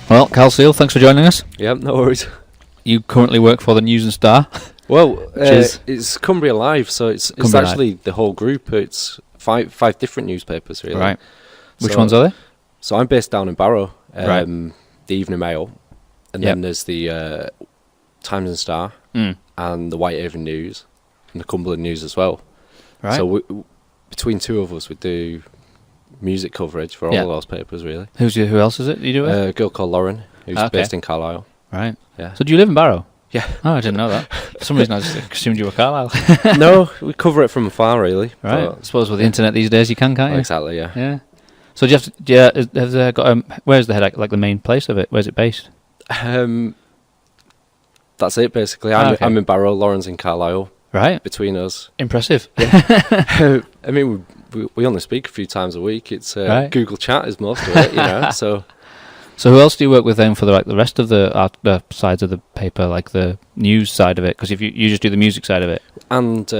Well, Karl Seal, thanks for joining us. Yeah, no worries. You currently work for the News and Star. Well, it's Cumbria Live, so it's actually the whole group. It's five different newspapers, really. Right. Which ones are they? So I'm based down in Barrow, Right. the Evening Mail, and then there's the Times and Star, and the Whitehaven News, and the Cumberland News as well. Right. So between two of us, we do music coverage for all of those papers, really. Who else is it you do it? A girl called Lauren, who's based in Carlisle. Right. Yeah. So do you live in Barrow? Yeah. Oh, I didn't know that. For some reason I just assumed you were Carlisle. No, we cover it from afar, really. Right. I suppose with the internet these days you can't you? Exactly, yeah. Yeah. So do you have to, have they got where's the head, like the main place of it? Where's it based? That's it, basically. I'm in Barrow, Lauren's in Carlisle. Right. Between us. Impressive. I mean, we only speak a few times a week. It's Google Chat is most of it, you know. So who else do you work with then for the rest of the sides of the paper, like the news side of it? Because if you just do the music side of it, and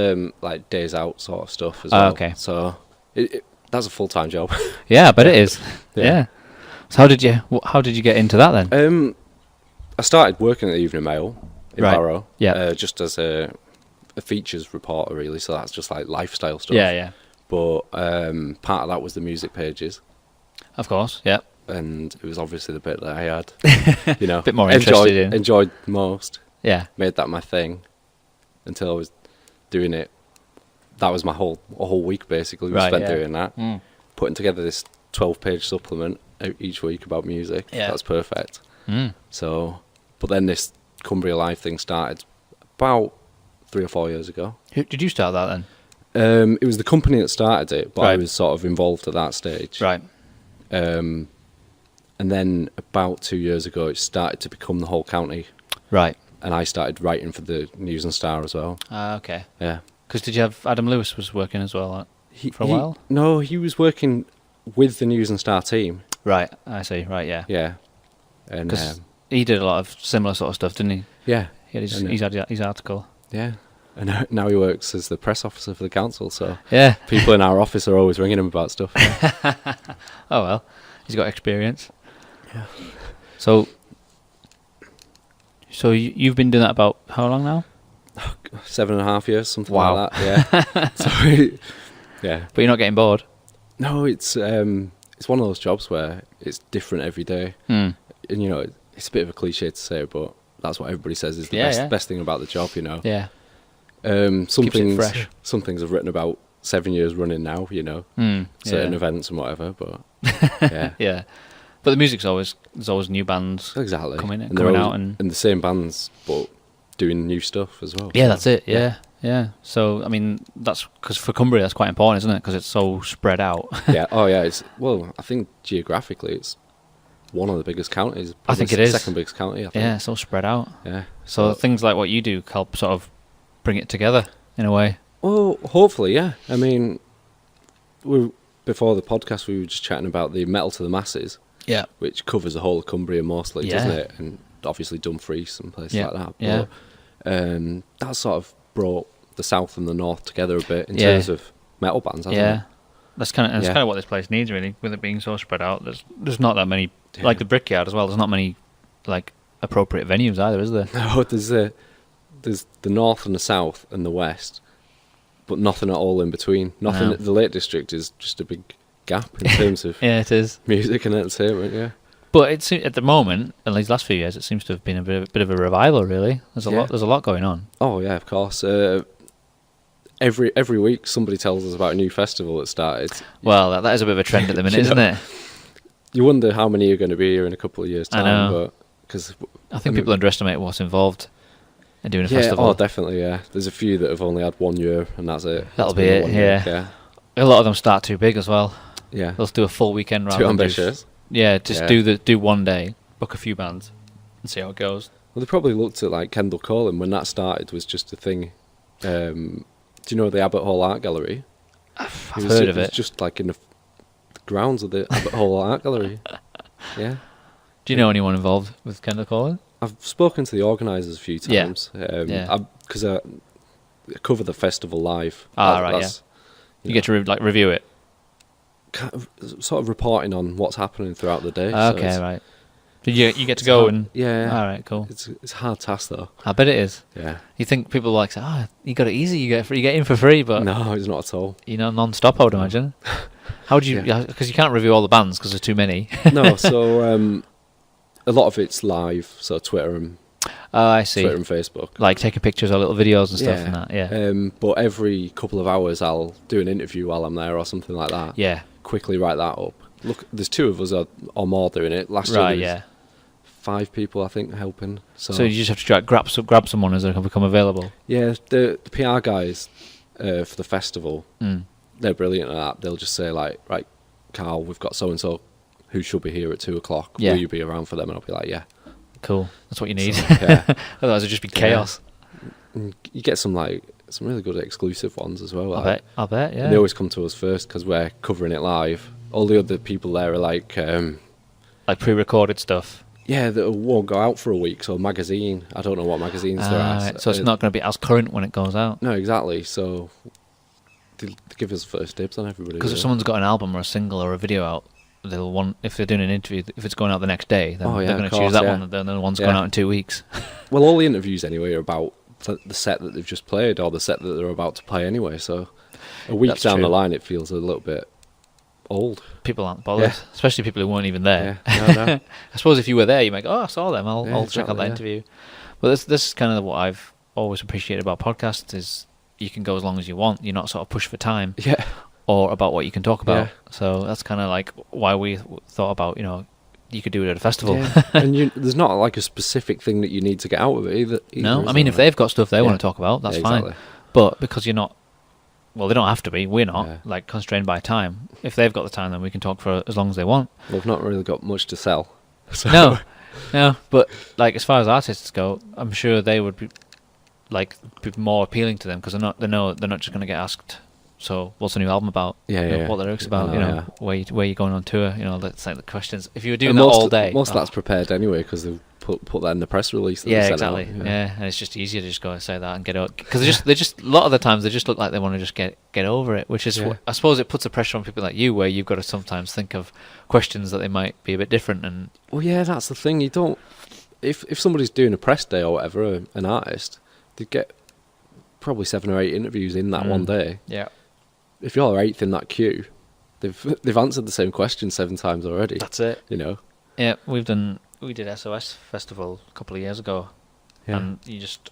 like days out sort of stuff as well. Okay. So that's a full-time job. Yeah, but it is. Yeah. So how did you get into that then? I started working at the Evening Mail in Barrow. Yeah. Just as a features reporter, really. So that's just like lifestyle stuff. Yeah. But part of that was the music pages. Of course. Yeah. And it was obviously the bit that I had, you know, a bit more interested in. Enjoyed most. Yeah. Made that my thing until I was doing it. That was my whole week, basically. We spent doing that. Putting together this 12-page supplement each week about music. Yeah. That's perfect. So, but then this Cumbria Live thing started about 3 or 4 years ago. Did you start that then? It was the company that started it, but I was sort of involved at that stage. Right. And then about 2 years ago, it started to become the whole county. Right. And I started writing for the News and Star as well. Okay. Yeah. Because did you have Adam Lewis was working as well for a while? No, he was working with the News and Star team. Right. I see. Right. Yeah. Yeah. And he did a lot of similar sort of stuff, didn't he? Yeah. He had his article. Yeah. And now he works as the press officer for the council. So people in our office are always ringing him about stuff. Oh well, he's got experience. Yeah. So you've been doing that about how long now? 7.5 years, something like that. Yeah. So, yeah. But you're not getting bored? No, it's one of those jobs where it's different every day. And you know, it's a bit of a cliche to say, but that's what everybody says is the best thing about the job. You know. Yeah. Some Keeps it fresh. Some things I've written about 7 years running now. You know, certain events and whatever. But yeah. Yeah. But the music's there's always new bands coming out and the same bands, but doing new stuff as well. Yeah, that's it. Yeah. So I mean, that's because for Cumbria that's quite important, isn't it? Because it's so spread out. Yeah. Oh yeah. I think geographically it's one of the biggest counties. I think it is second biggest county. I think. Yeah, so spread out. Yeah. So things like what you do help sort of bring it together in a way. Well, hopefully, yeah. I mean, before the podcast we were just chatting about the Metal to the Masses. Yeah. Which covers the whole of Cumbria mostly, doesn't it? And obviously Dumfries and places like that. Yeah. But that sort of brought the south and the north together a bit in terms of metal bands, hasn't it? That's kind of what this place needs, really, with it being so spread out. There's not that many, like the Brickyard as well. There's not many like appropriate venues either, is there? No, there's the north and the south and the west, but nothing at all in between. Nothing. The Lake District is just a big gap in terms of it is music and entertainment. Yeah. But it's at the moment, in these last few years, it seems to have been a bit of a revival. Really, there's a lot going on. Oh yeah, of course. Every week somebody tells us about a new festival that started. Well, that is a bit of a trend at the minute, isn't it? You wonder how many are going to be here in a couple of years' time. I know. But because I think people underestimate what's involved in doing a festival. Oh, definitely. Yeah, there's a few that have only had 1 year, and that's it. That'll be it. Yeah. A lot of them start too big as well. Yeah. They'll do a full weekend rather too ambitious. Do one day, book a few bands, and see how it goes. Well, they probably looked at like Kendall Colin when that started was just a thing. Do you know the Abbott Hall Art Gallery? I've heard of it. It was just like in the grounds of the Abbott Hall Art Gallery. Yeah. Do you know anyone involved with Kendall Colin? I've spoken to the organisers a few times. Because I cover the festival live. You get to review it. Sort of reporting on what's happening throughout the day. Okay, right. Did you get to go hard, and? Yeah. All right, cool. It's a hard task though. I bet it is. Yeah. You think people like say, "Oh, you got it easy. You get in for free," but No, it's not at all. non-stop. I would imagine. How do you? Because you can't review all the bands because there's too many. No, so a lot of it's live, so Twitter and I see. Twitter and Facebook, like taking pictures or little videos and stuff and that. Yeah. But every couple of hours, I'll do an interview while I'm there or something like that. Yeah. Quickly write that up. Look, there's 2 of us or more doing it. Last year, there was 5 people, I think, helping. So you just have to try grab someone as they become available. Yeah, the PR guys for the festival, they're brilliant at that. They'll just say like, right, Karl, we've got so and so who should be here at 2:00. Yeah. Will you be around for them? And I'll be like, yeah. Cool. That's what you need. So, yeah. Otherwise, it'd just be chaos. Yeah. You get some really good exclusive ones as well. I bet. Yeah. And they always come to us first because we're covering it live. All the other people there are like pre-recorded stuff. Yeah, that won't go out for a week. So magazine, I don't know what magazines there are. So it's not going to be as current when it goes out. No, exactly. So they give us first dibs on everybody. Because if someone's got an album or a single or a video out, they'll want, if they're doing an interview, if it's going out the next day, then they're going to choose that one. Then the one's going out in 2 weeks. Well, all the interviews anyway are about the set that they've just played or the set that they're about to play anyway. So a week down the line, it feels a little bit old. People aren't bothered, especially people who weren't even there. Yeah. No. I suppose if you were there, you might go, "Oh, I saw them. I'll check out that interview." But this is kind of what I've always appreciated about podcasts is you can go as long as you want. You're not sort of pushed for time, or about what you can talk about. So that's kind of like why we thought about you could do it at a festival. And there's not like a specific thing that you need to get out of it either. No, I mean if they've got stuff they want to talk about, that's fine. But because you're not. Well, they don't have to be. We're not constrained by time. If they've got the time, then we can talk for as long as they want. We've not really got much to sell. So. No. But as far as artists go, I'm sure they would be more appealing to them because they're not just going to get asked. So, what's the new album about? What the lyrics about? Where you going on tour? That's like the questions. If you were doing that all day, most of that's prepared anyway because they've put that in the press release. Exactly. And it's just easier to just go and say that and get out because they just a lot of the times they just look like they want to just get over it, which is I suppose it puts a pressure on people like you where you've got to sometimes think of questions that they might be a bit different and. Well, that's the thing. You don't if somebody's doing a press day or whatever, an artist, they get probably 7 or 8 interviews in that one day. Yeah. If you're 8th in that queue, they've answered the same question 7 times already. That's it. Yeah, we did SOS Festival a couple of years ago, and you just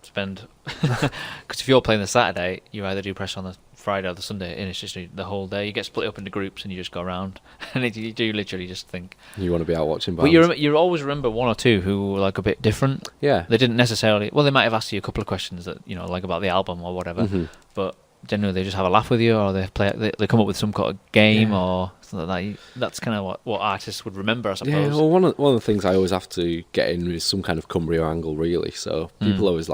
spend because if you're playing the Saturday, you either do press on the Friday or the Sunday, and it's just the whole day. You get split up into groups, and you just go around, and you do literally just think you want to be out watching bands. But you always remember 1 or 2 who were a bit different. Yeah, they didn't necessarily. Well, they might have asked you a couple of questions that about the album or whatever, but. Generally, they just have a laugh with you, or they come up with some kind of game or something like that. That's kind of what artists would remember, I suppose. Yeah, well, one of the things I always have to get in is some kind of Cumbria angle, really. So people always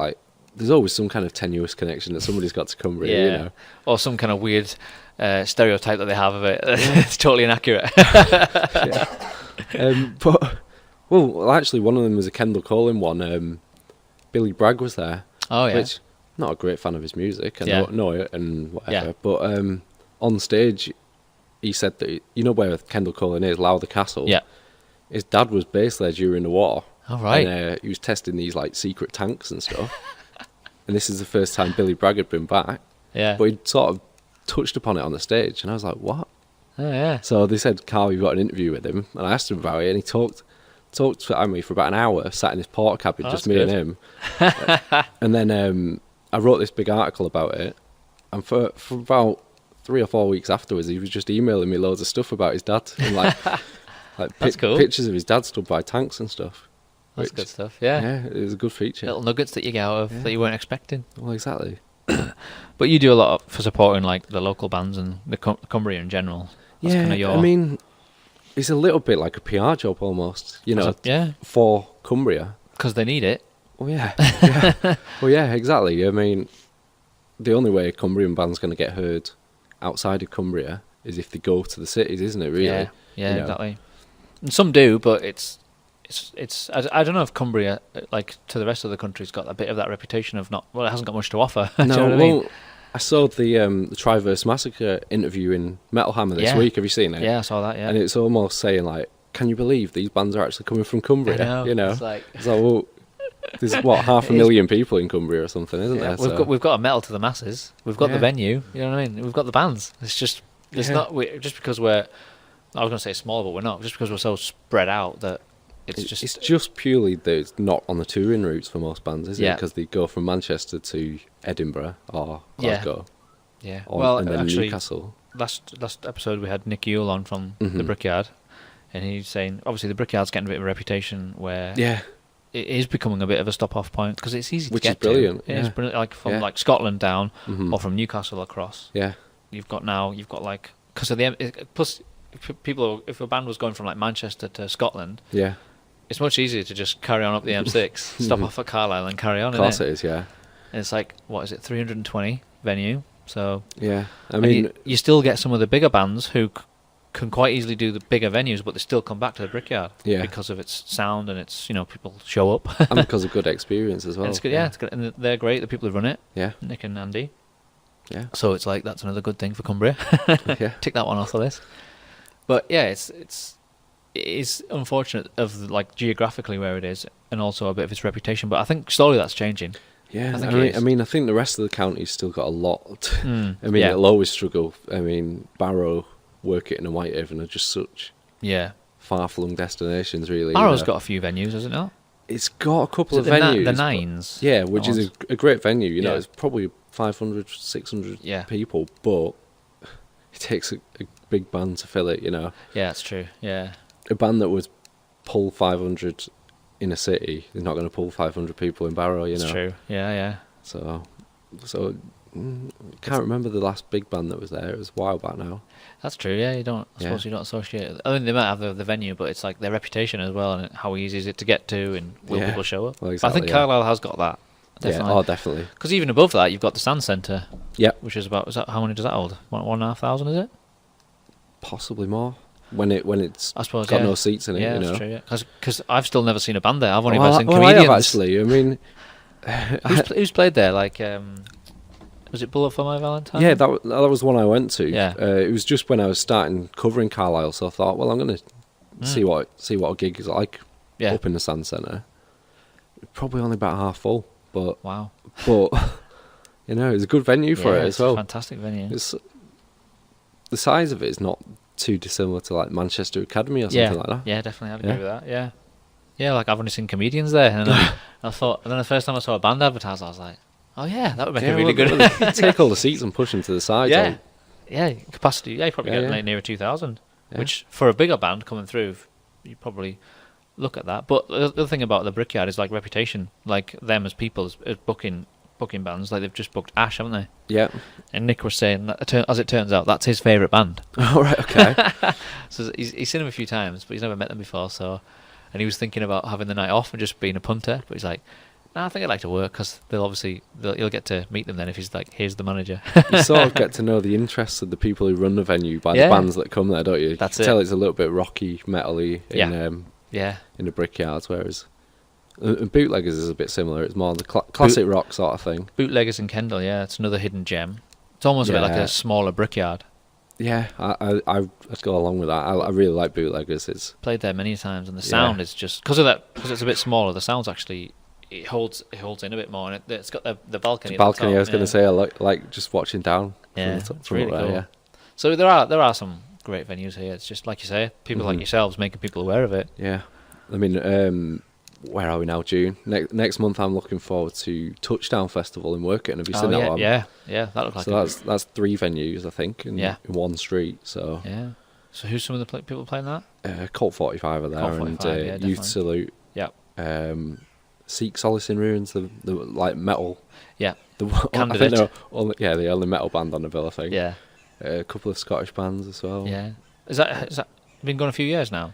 there's always some kind of tenuous connection that somebody's got to Cumbria, or some kind of weird stereotype that they have of it. It's totally inaccurate. But actually, one of them was a Kendall Colin one. Billy Bragg was there. Oh yeah. Which, not a great fan of his music, and I know it and whatever. Yeah. But on stage, he said that where Kendall Colin is, Louth Castle. Yeah. His dad was based there during the war. Oh right. And he was testing these secret tanks and stuff. And this is the first time Billy Bragg had been back. Yeah. But he'd sort of touched upon it on the stage, and I was like, "What?" Oh yeah. So they said, "Karl, you've got an interview with him," and I asked him about it, and he talked at me for about an hour, sat in his porta cabin, just me and him. And then I wrote this big article about it, and for about 3 or 4 weeks afterwards, he was just emailing me loads of stuff about his dad, and That's cool. pictures of his dad stood by tanks and stuff. That's good stuff. Yeah. Yeah, it was a good feature. Little nuggets that you get out of that you weren't expecting. Well, exactly. But you do a lot for supporting the local bands and the Cumbria in general. That's I mean, it's a little bit like a PR job almost, for Cumbria. Because they need it. Well, yeah. Well, yeah, exactly. I mean, the only way a Cumbrian band's going to get heard outside of Cumbria is if they go to the cities, isn't it, really? Yeah, exactly. And some do, but it's I don't know if Cumbria, to the rest of the country, has got a bit of that reputation of it hasn't got much to offer. Do you know what I mean? I saw the Triverse Massacre interview in Metal Hammer this week. Have you seen it? Yeah, I saw that, yeah. And it's almost saying, can you believe these bands are actually coming from Cumbria? It's like... So, well, there's, what, 500,000 people in Cumbria or something, isn't there? We've got a metal to the masses. We've got the venue, you know what I mean? We've got the bands. It's just... It's not... just because we're... I was going to say small, but we're not. Just because we're so spread out that it's just... It's just purely that it's not on the touring routes for most bands, is it? Because they go from Manchester to Edinburgh or Glasgow. Yeah. And then actually, Newcastle. Last episode we had Nick Yule on from the Brickyard, and he's saying obviously the Brickyard's getting a bit of a reputation where it is becoming a bit of a stop-off point because it's easy to get to. Which is brilliant. It's brilliant, like from like Scotland down or from Newcastle across. Yeah. You've got like because of the plus if a band was going from like Manchester to Scotland, it's much easier to just carry on up the M6, stop off at Carlisle and carry on. Of course it is, yeah. And it's like, what is it, 320 venue? So yeah, I mean, you still get some of the bigger bands who can quite easily do the bigger venues, but they still come back to the Brickyard because of its sound and its people show up and because of good experience as well. And it's good, it's good, and they're great. The people who run it, Nick and Andy. Yeah. So it's like that's another good thing for Cumbria. Tick that one off the list. But yeah, it is unfortunate of like geographically where it is, and also a bit of its reputation. But I think slowly that's changing. Yeah, I mean, I think the rest of the county's still got a lot. I mean, it'll always struggle. I mean, Barrow, Workington and Whitehaven are just such far-flung destinations, really. Barrow's got a few venues, has it not? It's got a couple of venues. The Nines? Yeah, which is a great venue. You know, it's probably 500, 600 people, but it takes a big band to fill it, you know. Yeah, that's true, yeah. A band that would pull 500... in a city, is not going to pull 500 people in Barrow, you know. That's true. Yeah. So can't remember the last big band that was there. It was a while back now. That's true. Yeah, I suppose you don't associate it. I mean, they might have the venue, but it's like their reputation as well, and how easy is it to get to, and will people show up? Well, exactly, I think Carlisle has got that. Definitely. Yeah, definitely. Because even above that, you've got the Stand Centre. Yeah. Which is about how many does that hold? 1,500, is it? Possibly more. When it's I suppose, got no seats in it, yeah, you know. That's true, yeah. Because I've still never seen a band there. I've only ever seen comedians. I have actually. I mean, who's played there? Like, was it Bullet for My Valentine? Yeah, that was one I went to. Yeah. It was just when I was starting covering Carlisle, so I thought, well, I'm going to see what a gig is like up in the Stand Centre. Probably only about half full, but wow. But you know, it's a good venue for it as well. It's a fantastic venue. The size of it is not too dissimilar to like Manchester Academy or something like that. Yeah, definitely, I'd agree with that. Yeah, like I've only seen comedians there, and I thought, and then the first time I saw a band advertised, I was like, oh yeah, that would make it really good. Take all the seats and push them to the side. Capacity. Yeah, you probably get like nearer 2,000, which for a bigger band coming through, you probably look at that. But the other thing about the Brickyard is like reputation, like them as people as booking bands, like they've just booked Ash, haven't they? Yeah. And Nick was saying that, as it turns out, that's his favourite band. Oh, right, okay. So he's seen them a few times, but he's never met them before. So, and he was thinking about having the night off and just being a punter, but he's like, I think I'd like to work because you'll get to meet them then if he's like, here's the manager. You sort of get to know the interests of the people who run the venue by the bands that come there, don't you? That's you can tell it's a little bit rocky, metal-y in the Brickyards, whereas Bootleggers is a bit similar. It's more the classic rock sort of thing. Bootleggers in Kendal, it's another hidden gem. It's almost a bit like a smaller Brickyard. Yeah, I'd go along with that. I really like Bootleggers. It's played there many times, and the sound is just because it's a bit smaller. The sound's actually it holds in a bit more, and it's got the balcony. The balcony. I was going to say, I like just watching down. It's really cool. Yeah. So there are some great venues here. It's just like you say, people like yourselves making people aware of it. Yeah, I mean. Where are we now? June. Next month, I'm looking forward to Touchdown Festival in Workington. Have you seen that one? Yeah, that looks like. So that's 3 venues, I think, in one street. So So who's some of the people playing that? Cult 45 are there, Cult 45, and Youth Salute. Yeah. Seek Solace in Ruins, the like metal. Yeah. I think they're the only metal band on the bill, I think. Yeah. A couple of Scottish bands as well. Yeah. Is that been going a few years now?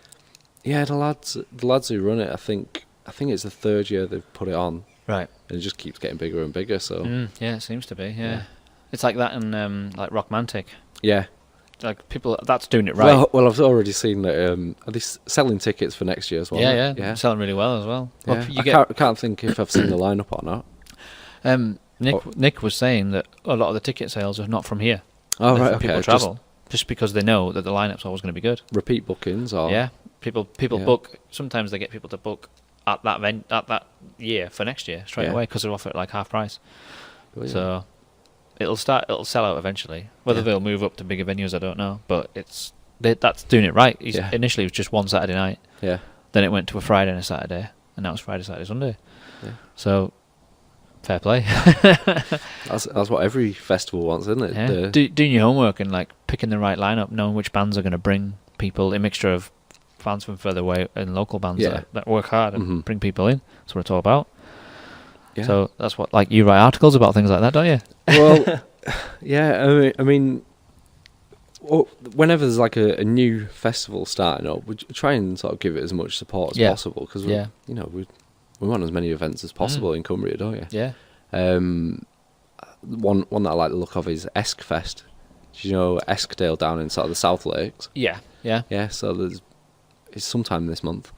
Yeah, the lads who run it, I think it's the 3rd year they've put it on. Right. And it just keeps getting bigger and bigger, so... yeah, it seems to be, yeah. It's like that in, like, Rockmantic. Yeah. Like, people... That's doing it right. Well, I've already seen that... are they selling tickets for next year as well? Yeah. Selling really well as well. Yeah. I can't think if I've seen the lineup or not. Nick was saying that a lot of the ticket sales are not from here. Oh, right, okay. People travel, just because they know that the lineup's always going to be good. Repeat bookings, or... Yeah. People book. Sometimes they get people to book at that year for next year straight away because they're offered like half price. Brilliant. So it'll sell out eventually. Whether they'll move up to bigger venues, I don't know. But that's doing it right. Initially, it was just one Saturday night. Yeah. Then it went to a Friday and a Saturday, and now it's Friday, Saturday, Sunday. Yeah. So fair play. That's what every festival wants, isn't it? Yeah. Doing your homework and like picking the right lineup, knowing which bands are going to bring people, a mixture of fans from further away and local bands that work hard and bring people in. That's what it's all about. Yeah. So that's what, like, you write articles about things like that, don't you? Well, yeah. I mean, whenever there's like a new festival starting up, we try and sort of give it as much support as possible because we want as many events as possible in Cumbria, don't you? Yeah. One that I like the look of is Eskfest. Do you know Eskdale down in sort of the South Lakes? Yeah. Yeah. So it's sometime this month.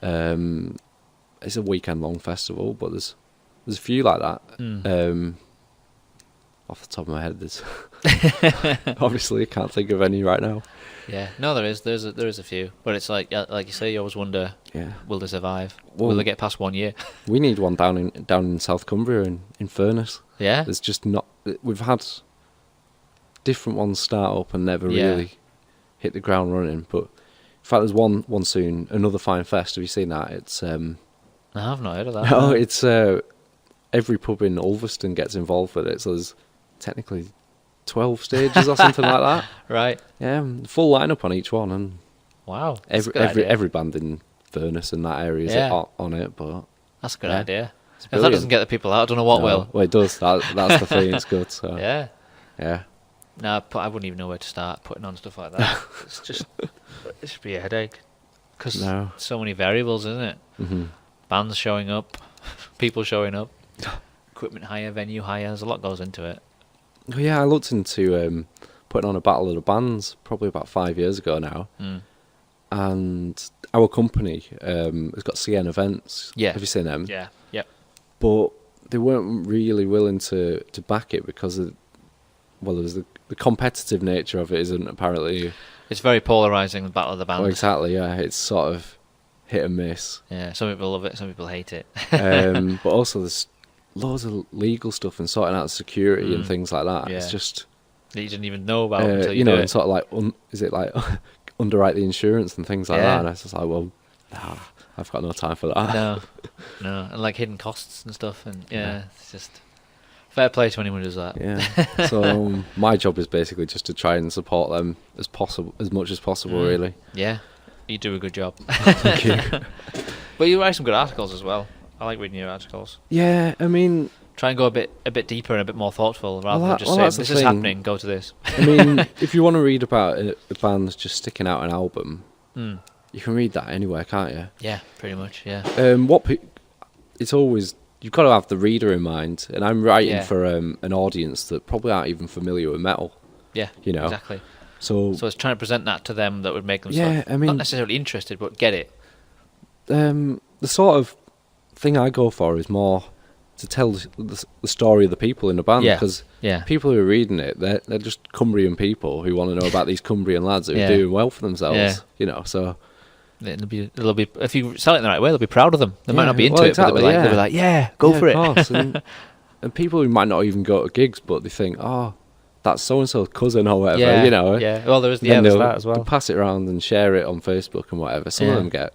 It's a weekend long festival, but there's a few like that. Off the top of my head, there's obviously I can't think of any right now. Yeah, no, there is a few, but it's like you say, you always wonder, will they survive? Will they get past 1 year? We need one down in South Cumbria in Furness. Yeah, there's just not. We've had different ones start up and never really hit the ground running. But in fact, there's one soon. Another Fine Fest. Have you seen that? It's I've not heard of that. No, it's every pub in Ulverston gets involved with it. So there's technically 12 stages or something like that. Right. Yeah, full lineup on each one, and wow, every band in Furness in that area is on it. But that's a good idea. If that doesn't get the people out, I don't know what will. Well, it does. That's the thing. It's good. So yeah. No, I wouldn't even know where to start putting on stuff like that. It should be a headache because so many variables, isn't it? Mm-hmm. Bands showing up, people showing up, equipment hire, venue hire. There's a lot goes into it. Oh, yeah, I looked into putting on a battle of the bands probably about 5 years ago now, and our company has got CN Events. Yeah, have you seen them? Yeah, yep. But they weren't really willing to back it because there's the competitive nature of it isn't apparently. It's very polarising, the battle of the bands. Well, exactly. Yeah, it's sort of hit and miss. Yeah, some people love it, some people hate it. But also there's loads of legal stuff and sorting out security and things like that. Yeah. It's just that you didn't even know about until you know, and sort of like is it like underwrite the insurance and things like that? And I was just like, well, I've got no time for that. No, and like hidden costs and stuff, and it's just fair play to anyone who does that. Yeah. So my job is basically just to try and support them as much as possible, really. Yeah, you do a good job. Thank you. But you write some good articles as well. I like reading your articles. Yeah, I mean, try and go a bit deeper and a bit more thoughtful rather than just saying this is happening, go to this. I mean, if you want to read about a band just sticking out an album, you can read that anywhere, can't you? Yeah, pretty much. Yeah. It's always you've got to have the reader in mind, and I'm writing for an audience that probably aren't even familiar with metal. Yeah, you know exactly. So it's trying to present that to them that would make them not necessarily interested, but get it. The sort of thing I go for is more to tell the story of the people in the band, because people who are reading it, they're just Cumbrian people who want to know about these Cumbrian lads who are doing well for themselves, you know. So it'll be if you sell it in the right way, they'll be proud of them. They might not be into it, but they'll be like, go for it. Of course. and people who might not even go to gigs, but they think, that's so and so's cousin or whatever, you know. Yeah, well, there's that as well. They'll pass it around and share it on Facebook and whatever. Some of them get.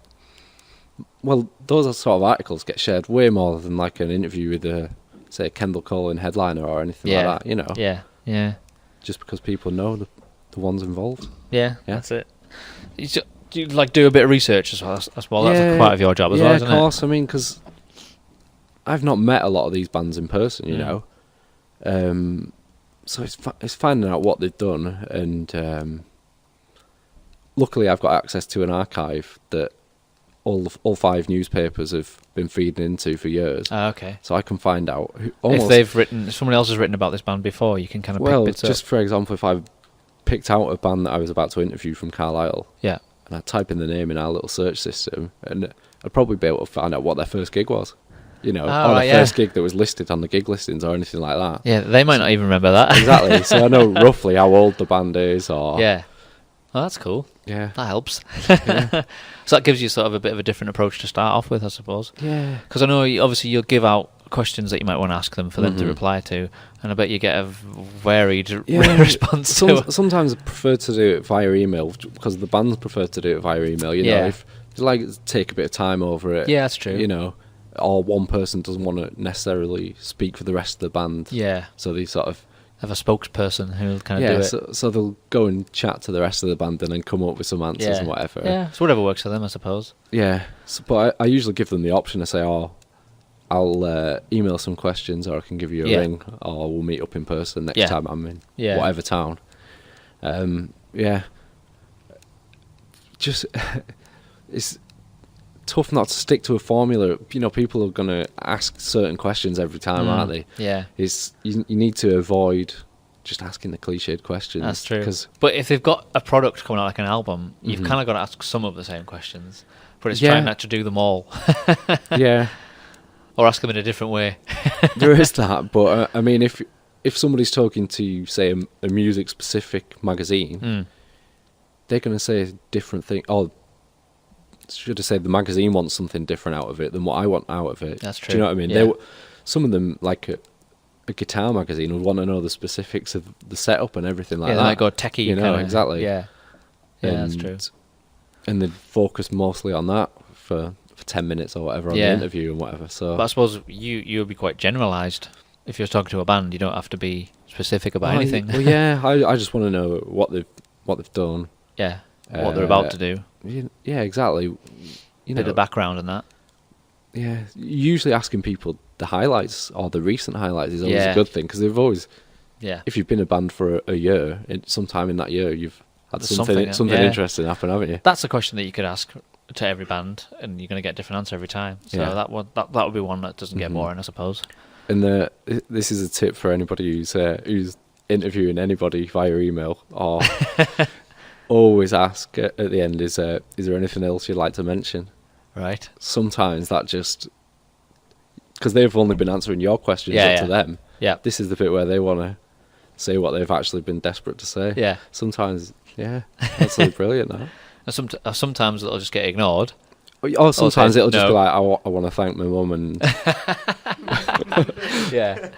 Well, those sort of articles get shared way more than like an interview with say Kendall Colin headliner or anything like that, you know. Yeah. Just because people know the ones involved. Yeah, that's it. Do you like do a bit of research as well? That's a part of your job as well, isn't it? Yeah, of course. I mean, because I've not met a lot of these bands in person, you know. So it's finding out what they've done, and luckily I've got access to an archive that all 5 newspapers have been feeding into for years. Okay. So I can if someone else has written about this band before, you can kind of pick bits up. For example, if I picked out a band that I was about to interview from Carlisle, and I type in the name in our little search system, and I'd probably be able to find out what their first gig was. You know, or their first gig that was listed on the gig listings or anything like that. Yeah, they might not even remember that. Exactly. So I know roughly how old the band is, or Oh, that's cool. Yeah. That helps. Yeah. So that gives you sort of a bit of a different approach to start off with, I suppose. Yeah. Because I know obviously you'll give out questions that you might want to ask them for them to reply to, and I bet you get a varied response. Sometimes I prefer to do it via email because the bands prefer to do it via email. You know, if it's like take a bit of time over it. Yeah, that's true. You know, or one person doesn't want to necessarily speak for the rest of the band. Yeah. So they sort of have a spokesperson who'll kind of do it. So they'll go and chat to the rest of the band and then come up with some answers and whatever. Yeah, so whatever works for them, I suppose. Yeah, but I usually give them the option to say, I'll email some questions, or I can give you a ring, or we'll meet up in person next time I'm in whatever town. Just it's tough not to stick to a formula. You know, people are going to ask certain questions every time, aren't they? Yeah. You need to avoid just asking the cliched questions. That's true. But if they've got a product coming out like an album, you've kind of got to ask some of the same questions. But it's trying not to do them all. Yeah. Or ask them in a different way. There is that, but I mean, if somebody's talking to, say, a music-specific magazine, they're going to say a different thing. Or should I say the magazine wants something different out of it than what I want out of it. That's true. Do you know what I mean? Yeah. Some of them, like a guitar magazine, would want to know the specifics of the setup and everything like that. Yeah, they might go techie. You know, kinda, exactly. Yeah, that's true. And they'd focus mostly on that for 10 minutes or whatever on the interview and whatever. So, but I suppose you'll be quite generalised. If you're talking to a band, you don't have to be specific about anything. Well, yeah, I just want to know what they've done. Yeah, what they're about to do. Yeah, exactly. You know, bit of background and that. Yeah, usually asking people the highlights or the recent highlights is always a good thing, because they've always, if you've been a band for a year, sometime in that year you've had something interesting happen, haven't you? That's a question that you could ask to every band, and you're going to get a different answer every time. So that would be one that doesn't get boring, I suppose. And this is a tip for anybody who's interviewing anybody via email, or always ask at the end, is there anything else you'd like to mention? Right. Sometimes that just, because they've only been answering your questions to them. Yeah. This is the bit where they want to say what they've actually been desperate to say. Yeah. Sometimes, that's really brilliant. That. Sometimes it'll just get ignored. Or sometimes it'll just be like, I want to thank my mum and. Yeah.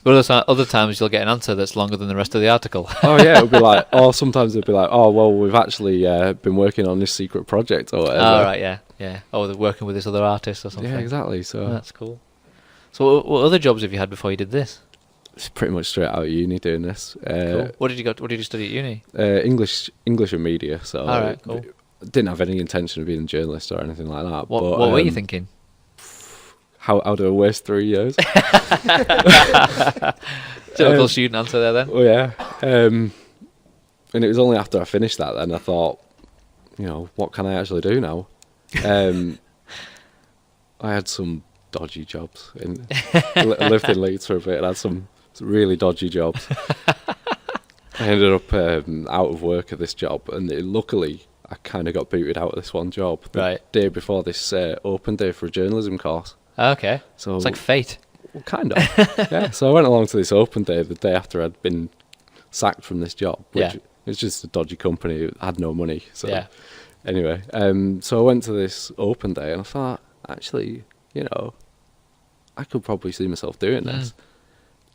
But other times you'll get an answer that's longer than the rest of the article. Oh yeah, it'll be like, sometimes it'll be like, well, we've actually been working on this secret project or whatever. Oh right, yeah. Oh, they're working with this other artist or something. Yeah, exactly. So that's cool. So what other jobs have you had before you did this? It's pretty much straight out of uni doing this. Cool. What did you study at uni? English and media. So all right, cool. Didn't have any intention of being a journalist or anything like that. What were you thinking? How do I waste 3 years? Typical student answer there then. Oh yeah. And it was only after I finished that then I thought, what can I actually do now? I had some dodgy jobs. I lived in Leeds for a bit and had some really dodgy jobs. I ended up out of work at this job, and luckily I kind of got booted out of this one job the day before this open day for a journalism course. Okay. So it's like fate. Well, kind of. Yeah. So I went along to this open day the day after I'd been sacked from this job. Which it's just a dodgy company. It had no money. So anyway, so I went to this open day and I thought, actually, I could probably see myself doing this.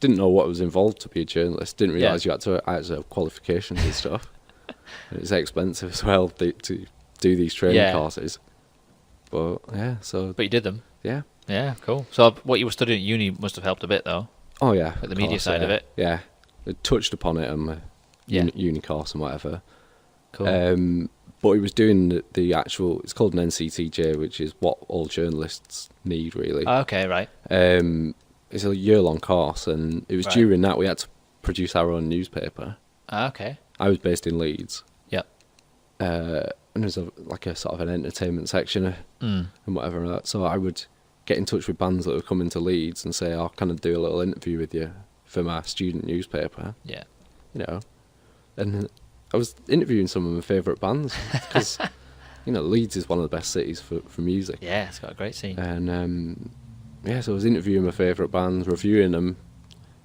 Didn't know what was involved to be a journalist. Didn't realise you had to actually have qualifications and stuff. And it's expensive as well to do these training courses. But But you did them. Yeah. Yeah, cool. So what you were studying at uni must have helped a bit, though. Oh yeah, like the media side of it. Yeah, it touched upon it on my uni course and whatever. Cool. But he was doing the actual. It's called an NCTJ, which is what all journalists need, really. Okay, right. It's a year-long course, and it was during that we had to produce our own newspaper. Okay. I was based in Leeds. Yep. And there's a sort of an entertainment section and whatever. So I would get in touch with bands that would come into Leeds and say, can I do a little interview with you for my student newspaper? Yeah. And I was interviewing some of my favourite bands because, Leeds is one of the best cities for music. Yeah, it's got a great scene. And, so I was interviewing my favourite bands, reviewing them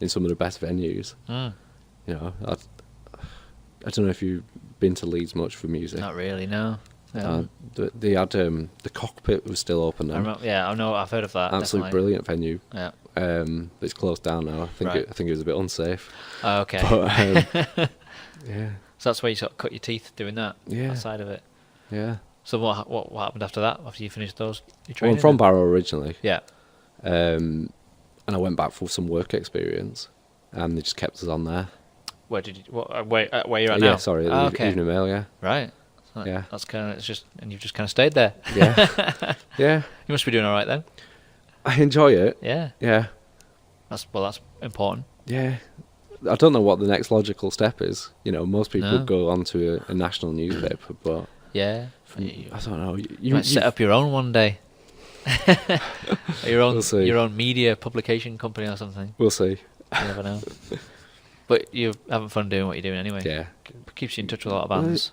in some of the best venues. I don't know if you've been to Leeds much for music. Not really, no. They had the Cockpit was still open then. I know. I've heard of that. Absolutely brilliant venue. Yeah. It's closed down now. I think it was a bit unsafe. Oh, okay. But, yeah. So that's where you sort of cut your teeth doing that. Yeah. That side of it. Yeah. So what happened after that? After you finished those? Well, I'm from Barrow originally. Yeah. And I went back for some work experience, and they just kept us on there. Where did you? Where you're at now? Yeah, sorry, Evening Mail. Yeah. Right. Yeah. That's kind of. It's just, and you've just kind of stayed there. Yeah. Yeah. You must be doing all right then. I enjoy it. Yeah. Yeah. That's important. Yeah. I don't know what the next logical step is. You know, most people go on to a national newspaper, but yeah, I don't know. You might set up your own one day. your own media publication company or something. We'll see. You never know. But you're having fun doing what you're doing anyway. Yeah. It keeps you in touch with a lot of bands.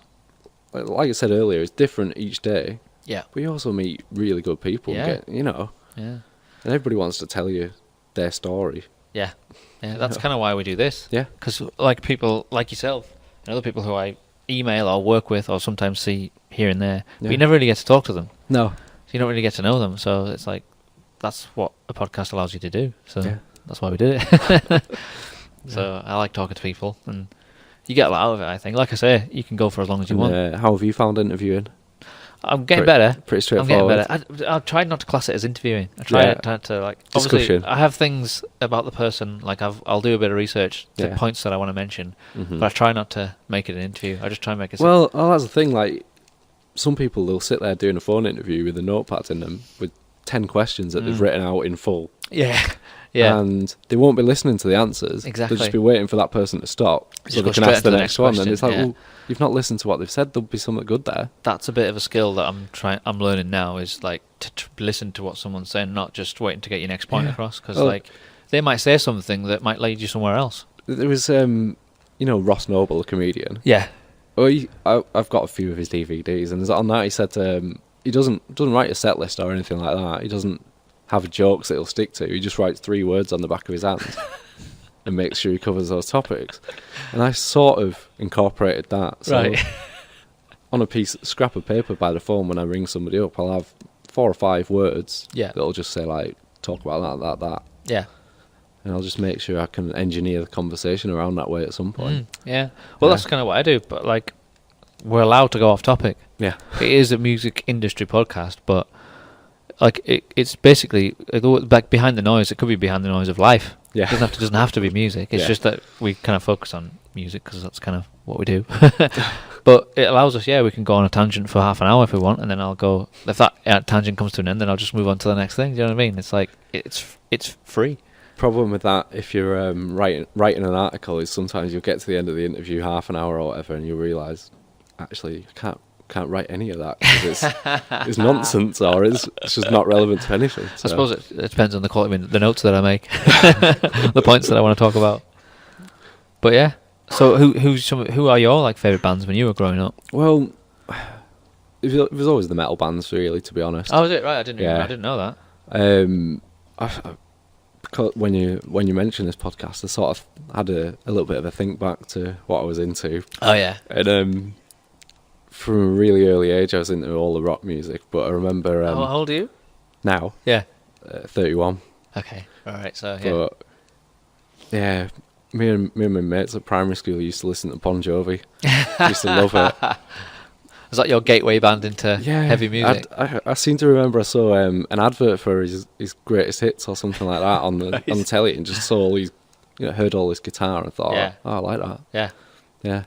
Like I said earlier, it's different each day. Yeah. But you also meet really good people. Yeah. Yeah. And everybody wants to tell you their story. Yeah. Yeah, that's kind of why we do this. Yeah. Because like people like yourself and other people who I email or work with or sometimes see here and there, but you never really get to talk to them. No. So you don't really get to know them. So it's like, that's what a podcast allows you to do. So that's why we did it. So I like talking to people, and you get a lot out of it, I think. Like I say, you can go for as long as you want. How have you found interviewing? I'm getting better. Pretty straightforward. I'm getting better. I've tried not to class it as interviewing. I try to like discussion. Obviously, I have things about the person. Like I'll do a bit of research to points that I want to mention, but I try not to make it an interview. I just try and make it. Well, that's the thing. Like some people, they'll sit there doing a phone interview with a notepad in them with 10 questions that they've written out in full. Yeah. Yeah. And they won't be listening to the answers. Exactly. They'll just be waiting for that person to stop so they can ask the next one. And it's like, well, you've not listened to what they've said. There'll be something good there. That's a bit of a skill that I'm learning now, is like to listen to what someone's saying, not just waiting to get your next point across. Because like they might say something that might lead you somewhere else. There was, Ross Noble, a comedian. Yeah. I've got a few of his DVDs, and on that he said he doesn't write a set list or anything like that. He doesn't have jokes that he'll stick to. He just writes 3 words on the back of his hand and makes sure he covers those topics. And I sort of incorporated that. So on a scrap of paper by the phone, when I ring somebody up, I'll have 4 or 5 words that'll just say like, talk about that. Yeah. And I'll just make sure I can engineer the conversation around that way at some point. Yeah. Well, that's kind of what I do, but like, we're allowed to go off topic. Yeah. It is a music industry podcast, but like it's basically back behind the noise. It could be behind the noise of life. Yeah. It doesn't have to be music. It's just that we kind of focus on music because that's kind of what we do. But it allows us, we can go on a tangent for half an hour if we want, and then I'll go. If that tangent comes to an end, then I'll just move on to the next thing. Do you know what I mean? It's like it's free. Problem with that, if you're writing an article, is sometimes you'll get to the end of the interview, half an hour or whatever, and you realise actually I can't write any of that because it's nonsense or it's just not relevant to anything. So. I suppose it depends on the quality. I mean, the notes that I make, the points that I want to talk about. But yeah, so who are your like favourite bands when you were growing up? Well, it was always the metal bands, really, to be honest. Oh, was it right? I didn't know that. Because when you mentioned this podcast, I sort of had a little bit of a think back to what I was into. Oh yeah, and from a really early age, I was into all the rock music. But I remember. How old are you now? Yeah, 31. Okay, all right. So but yeah, me and my mates at primary school used to listen to Bon Jovi. Used to love it. Was that your gateway band into heavy music? I seem to remember I saw an advert for his greatest hits or something like that on the on the telly, and just saw all these, heard all this guitar and thought, I like that. Yeah.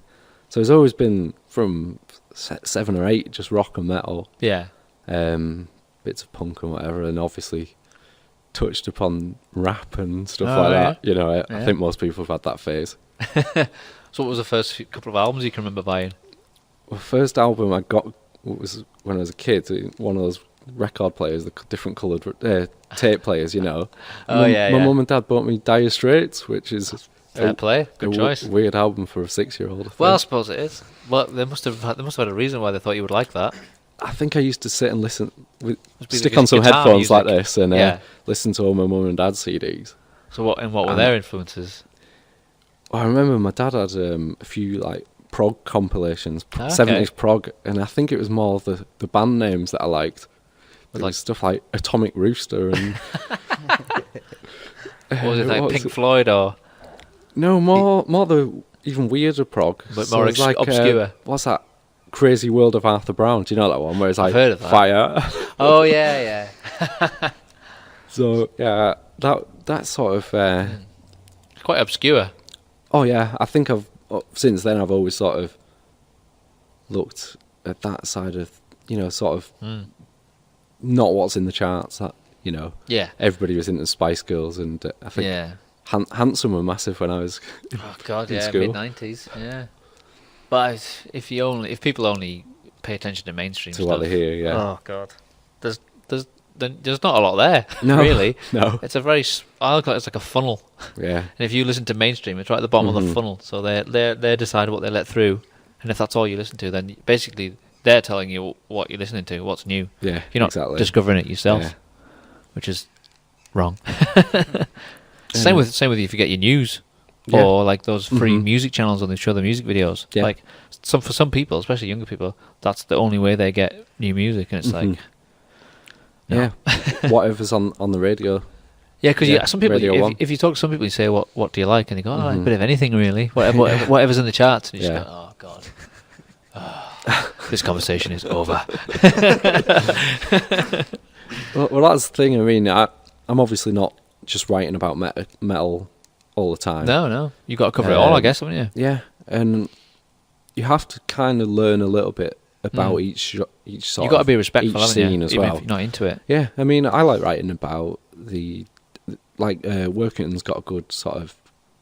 So it's always been from 7 or 8 just rock and metal. Yeah. Bits of punk and whatever, and obviously touched upon rap and stuff like that. I think most people have had that phase. So what was the first couple of albums you can remember buying? Well, first album I got was when I was a kid. One of those record players, the different coloured tape players, My mum and dad bought me Dire Straits, which is fair play, good choice. Weird album for a 6-year-old. Well, I suppose it is. Well, they must have had a reason why they thought you would like that. I think I used to sit and listen, stick on some headphones music. Like this, and listen to all my mum and dad's CDs. So what were their influences? I remember my dad had a few like prog compilations, Okay. 70s prog, and I think it was more the band names that I liked. There was stuff like Atomic Rooster and... What was it, like Pink Floyd or... No, more the even weirder prog. But so more it's like, obscure. What's that? Crazy World of Arthur Brown. Do you know that one? Where it's like I've heard of that. fire. Oh, yeah. So, yeah, that sort of... It's quite obscure. Oh, yeah. I think since then I've always sort of looked at that side of, sort of not what's in the charts. That, Yeah. everybody was into Spice Girls, and I think Handsome were massive when I was in school. mid-90s, yeah. But if people only pay attention to mainstream to stuff, what they hear, yeah. Oh God, there's not a lot there. No, really. No. It's I look like it's like a funnel. Yeah. And if you listen to mainstream, it's right at the bottom of the funnel. So they decide what they let through, and if that's all you listen to, then basically they're telling you what you're listening to, what's new. Yeah. You're not discovering it yourself, which is wrong. Same with if you get your news. Yeah. Or like those free music channels on they show the music videos. Yeah. Like for some people, especially younger people, that's the only way they get new music, and it's like, no. Yeah, whatever's on the radio. Yeah, because some people, Radio if you talk to some people, you say, "What do you like?" and they go, "Oh, a bit of anything, really. Whatever's in the charts." And you just go, "Oh God, this conversation is over." Well, that's the thing. I mean, I'm obviously not just writing about metal all the time. No, you got to cover it all, I guess, haven't you? Yeah, and you have to kind of learn a little bit about each sort. You got to be respectful, haven't scene you? as Even well. if you're not into it. Yeah, I mean, I like writing about Workington's got a good sort of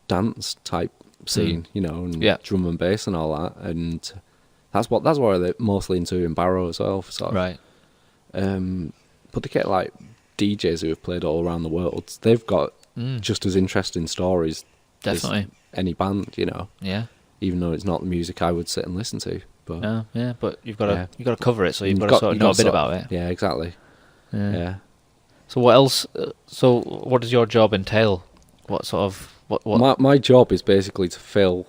dance type scene, and drum and bass and all that, and that's what they're mostly into in Barrow as well. Sort of. Right. But they get like DJs who have played all around the world. They've got just as interesting stories. Definitely. As any band, Yeah. Even though it's not the music I would sit and listen to. But No, yeah, but you've got to cover it, so you've got to sort of know a bit about it. Yeah, exactly. Yeah. So what else? So what does your job entail? What sort of what? My job is basically to fill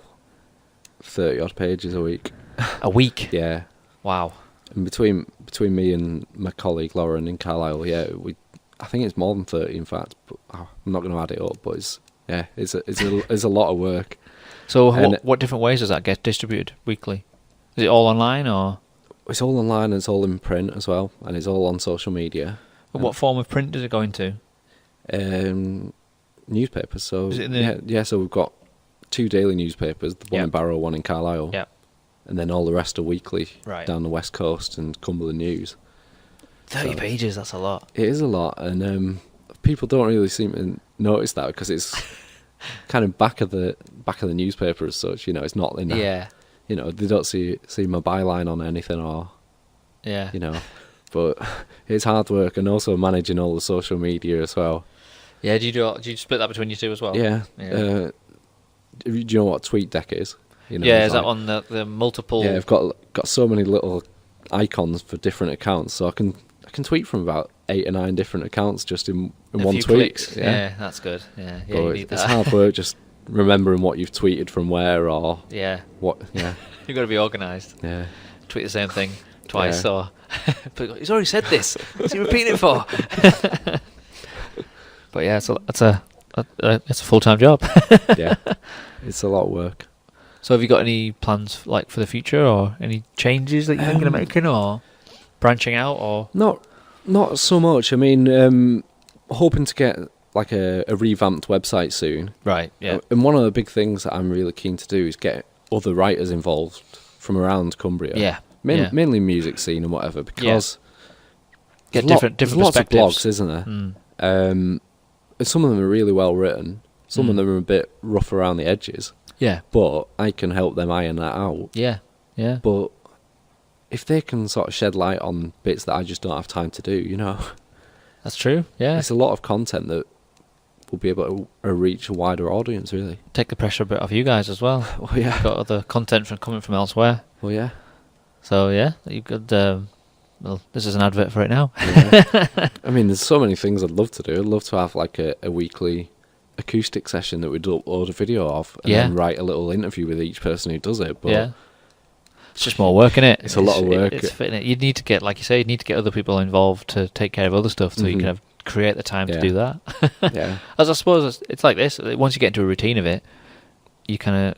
30 odd pages a week. A week? Yeah. Wow. And between me and my colleague Lauren in Carlisle, I think it's more than 30 in fact. But I'm not going to add it up, but it's a lot of work. So what different ways does that get distributed weekly? Is it all online or? It's all online and it's all in print as well, and it's all on social media. What form of print does it go into? Newspapers. So Is it in the... So we've got 2 daily newspapers, one in Barrow, one in Carlisle. Yeah. And then all the rest are weekly down the West Coast and Cumberland News. 30 pages, that's a lot. It is a lot, and people don't really seem to notice that because it's kind of back of the newspaper as such. It's not in. They don't see my byline on anything or. Yeah. But it's hard work, and also managing all the social media as well. Yeah. Do you split that between you two as well? Yeah. Do you know what TweetDeck is? Is that on the multiple? Yeah, I've got so many little icons for different accounts, so I can tweet from about 8 or 9 different accounts just in one tweet. Clicks. Yeah, that's good. Yeah, you need that. It's hard work just remembering what you've tweeted from where or what. Yeah, you've got to be organised. Yeah, tweet the same thing twice or. But he's already said this. What's he repeating it for? But yeah, it's a full-time job. Yeah, it's a lot of work. So have you got any plans for the future, or any changes that you're thinking of making, or branching out, or not so much. I mean, hoping to get like a revamped website soon. Right. Yeah. And one of the big things that I'm really keen to do is get other writers involved from around Cumbria. Yeah. Mainly music scene and whatever, because get different perspectives. Lots of blogs, isn't there? And some of them are really well written. Some of them are a bit rough around the edges. Yeah. But I can help them iron that out. Yeah. Yeah. But if they can sort of shed light on bits that I just don't have time to do, That's true. Yeah. It's a lot of content that will be able to reach a wider audience, really. Take the pressure a bit off you guys as well. Well, yeah. You've got other content coming from elsewhere. Well, yeah. So, yeah, you could... well, this is an advert for it now. Yeah. I mean, there's so many things I'd love to do. I'd love to have like a weekly acoustic session that we'd upload a video of and then write a little interview with each person who does it. But It's just more work, innit? It's a lot of work. It's fitting it. You need to get, like you say, you need to get other people involved to take care of other stuff, so you can create the time to do that. Yeah. As I suppose it's like this. Once you get into a routine of it, you can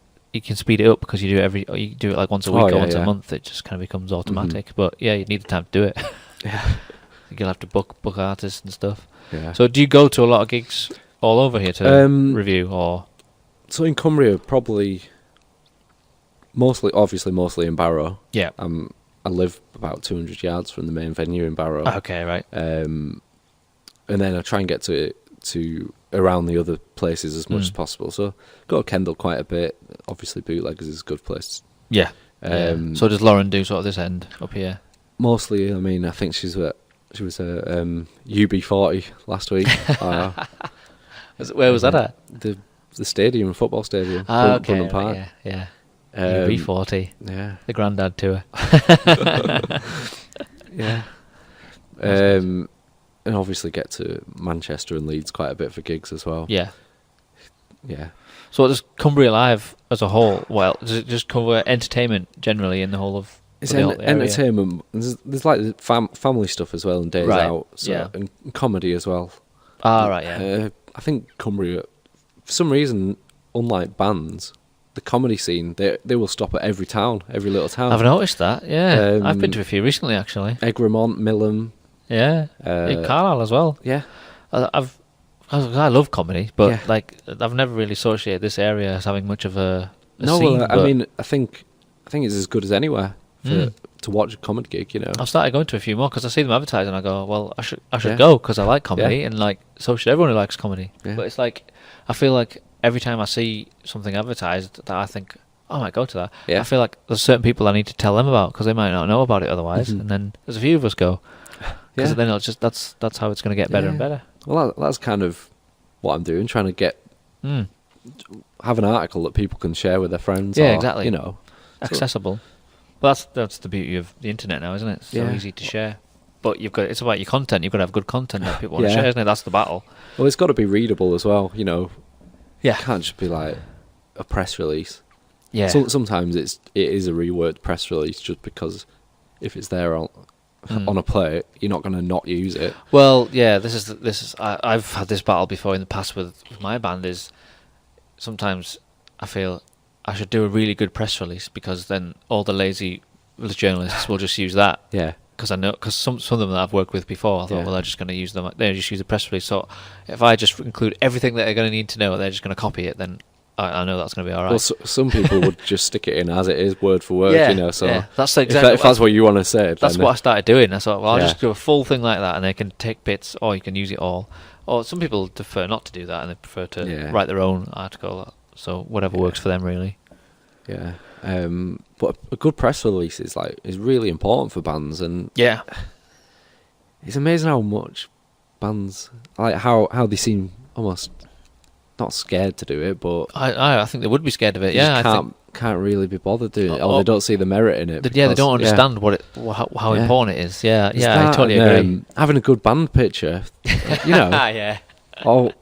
speed it up because you do it like once a week or once a month. It just kind of becomes automatic. But yeah, you need the time to do it. Yeah. You'll have to book artists and stuff. Yeah. So do you go to a lot of gigs all over here to review, or? So in Cumbria, probably mostly in Barrow. Yeah. I live about 200 yards from the main venue in Barrow. Okay, right. And then I try and get to around the other places as much as possible. So go to Kendal quite a bit. Obviously, Bootleggers is a good place. Yeah. So does Lauren do sort of this end up here? Mostly, I mean, I think she was at UB40 last week. Where was that at? The stadium, football stadium. Okay, Bunham Park. Yeah. UB40. Yeah. The Grandad tour. Yeah. And obviously get to Manchester and Leeds quite a bit for gigs as well. Yeah. Yeah. So does Cumbria Live as a whole, well, does it just cover entertainment generally in the whole of It's entertainment. There's like family stuff as well and days out. So, and comedy as well. Right, yeah. I think Cumbria, for some reason, unlike bands, the comedy scene, they will stop at every little town. I've noticed that, yeah. I've been to a few recently, actually. Egremont, Millham. Yeah. Carlisle as well. Yeah. I love comedy, but like I've never really associated this area as having much of a scene. Well, I mean, I think it's as good as anywhere to watch a comedy gig, you know. I've started going to a few more because I see them advertising and I go, well, I should go because I like comedy and like so should everyone who likes comedy. Yeah. But it's like I feel like every time I see something advertised that I think, oh, I might go to that. Yeah. I feel like there's certain people I need to tell them about because they might not know about it otherwise. And then there's a few of us go because then it'll just that's how it's going to get better and better. Well, that's kind of what I'm doing, trying to get have an article that people can share with their friends. Yeah, exactly. You know, accessible. Well, that's the beauty of the internet now, isn't it? It's so easy to share. But it's about your content. You've got to have good content that people want to share, isn't it? That's the battle. Well, it's got to be readable as well, you know. Yeah. It can't just be like a press release. Yeah. So, sometimes it is a reworked press release just because if it's there on a plate, you're not going to not use it. Well, yeah, this is I've had this battle before in the past with my band. Is sometimes I feel I should do a really good press release because then all the lazy journalists will just use that. Yeah. Because some of them that I've worked with before, I thought, well, they're just going to use them. They just use a press release. So if I just include everything that they're going to need to know, they're just going to copy it. Then I know that's going to be all right. Well, some people would just stick it in as it is, word for word. You know. So that's exactly if that's what you want to say, that's what I started doing. I thought, well, I'll just do a full thing like that, and they can take bits, or you can use it all. Or some people prefer not to do that, and they prefer to write their own article. So whatever works for them, really. Yeah. But a good press release is really important for bands, and it's amazing how much bands how they seem almost not scared to do it, but I think they would be scared of it. Can't really be bothered doing it, or they don't see the merit in it. They don't understand how important it is. I totally agree. Having a good band picture, you know. Or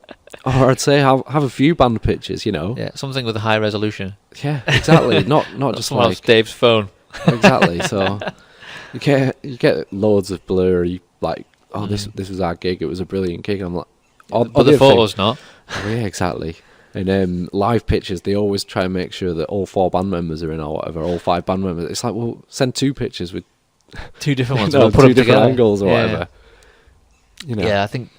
I'd say have a few band pictures, you know. Yeah, something with a high resolution. Yeah, exactly. not just like Dave's phone. Exactly. So you get loads of blurry this was our gig. It was a brilliant gig. I'm like, but the photos not. Oh, yeah, exactly. And live pictures, they always try and make sure that all 4 band members are in or whatever, all 5 band members. It's like, well, send 2 pictures with 2 different ones. We'll put 2 different angles or whatever. You know. Yeah, I think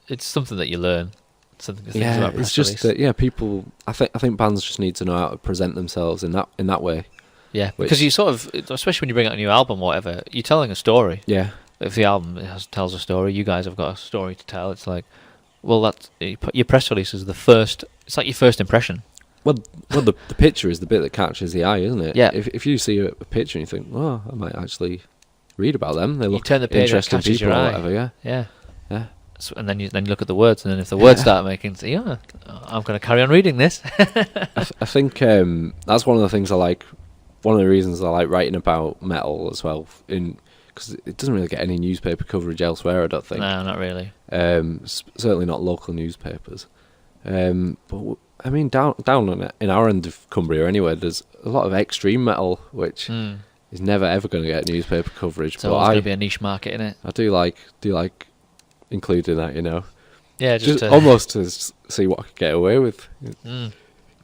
it's something that you learn. It's just that people. I think bands just need to know how to present themselves in that way. Yeah, because you sort of, especially when you bring out a new album or whatever, you're telling a story. Yeah. If the album tells a story, you guys have got a story to tell. It's like, well, your press release is the first. It's like your first impression. Well, the picture is the bit that catches the eye, isn't it? Yeah. If you see a picture and you think, oh, I might actually read about them. They look turn the page, interesting people or whatever. Yeah. Yeah. Yeah. So, and then you look at the words, and then if the words start making, I'm going to carry on reading this. I think that's one of the things I like. One of the reasons I like writing about metal as well, because it doesn't really get any newspaper coverage elsewhere. I don't think. No, not really. Certainly not local newspapers. But I mean, down in our end of Cumbria, anyway, there's a lot of extreme metal, which is never ever going to get newspaper coverage. So it's going to be a niche market, isn't it? I do like including that, you know. Yeah, just almost to see what I could get away with. You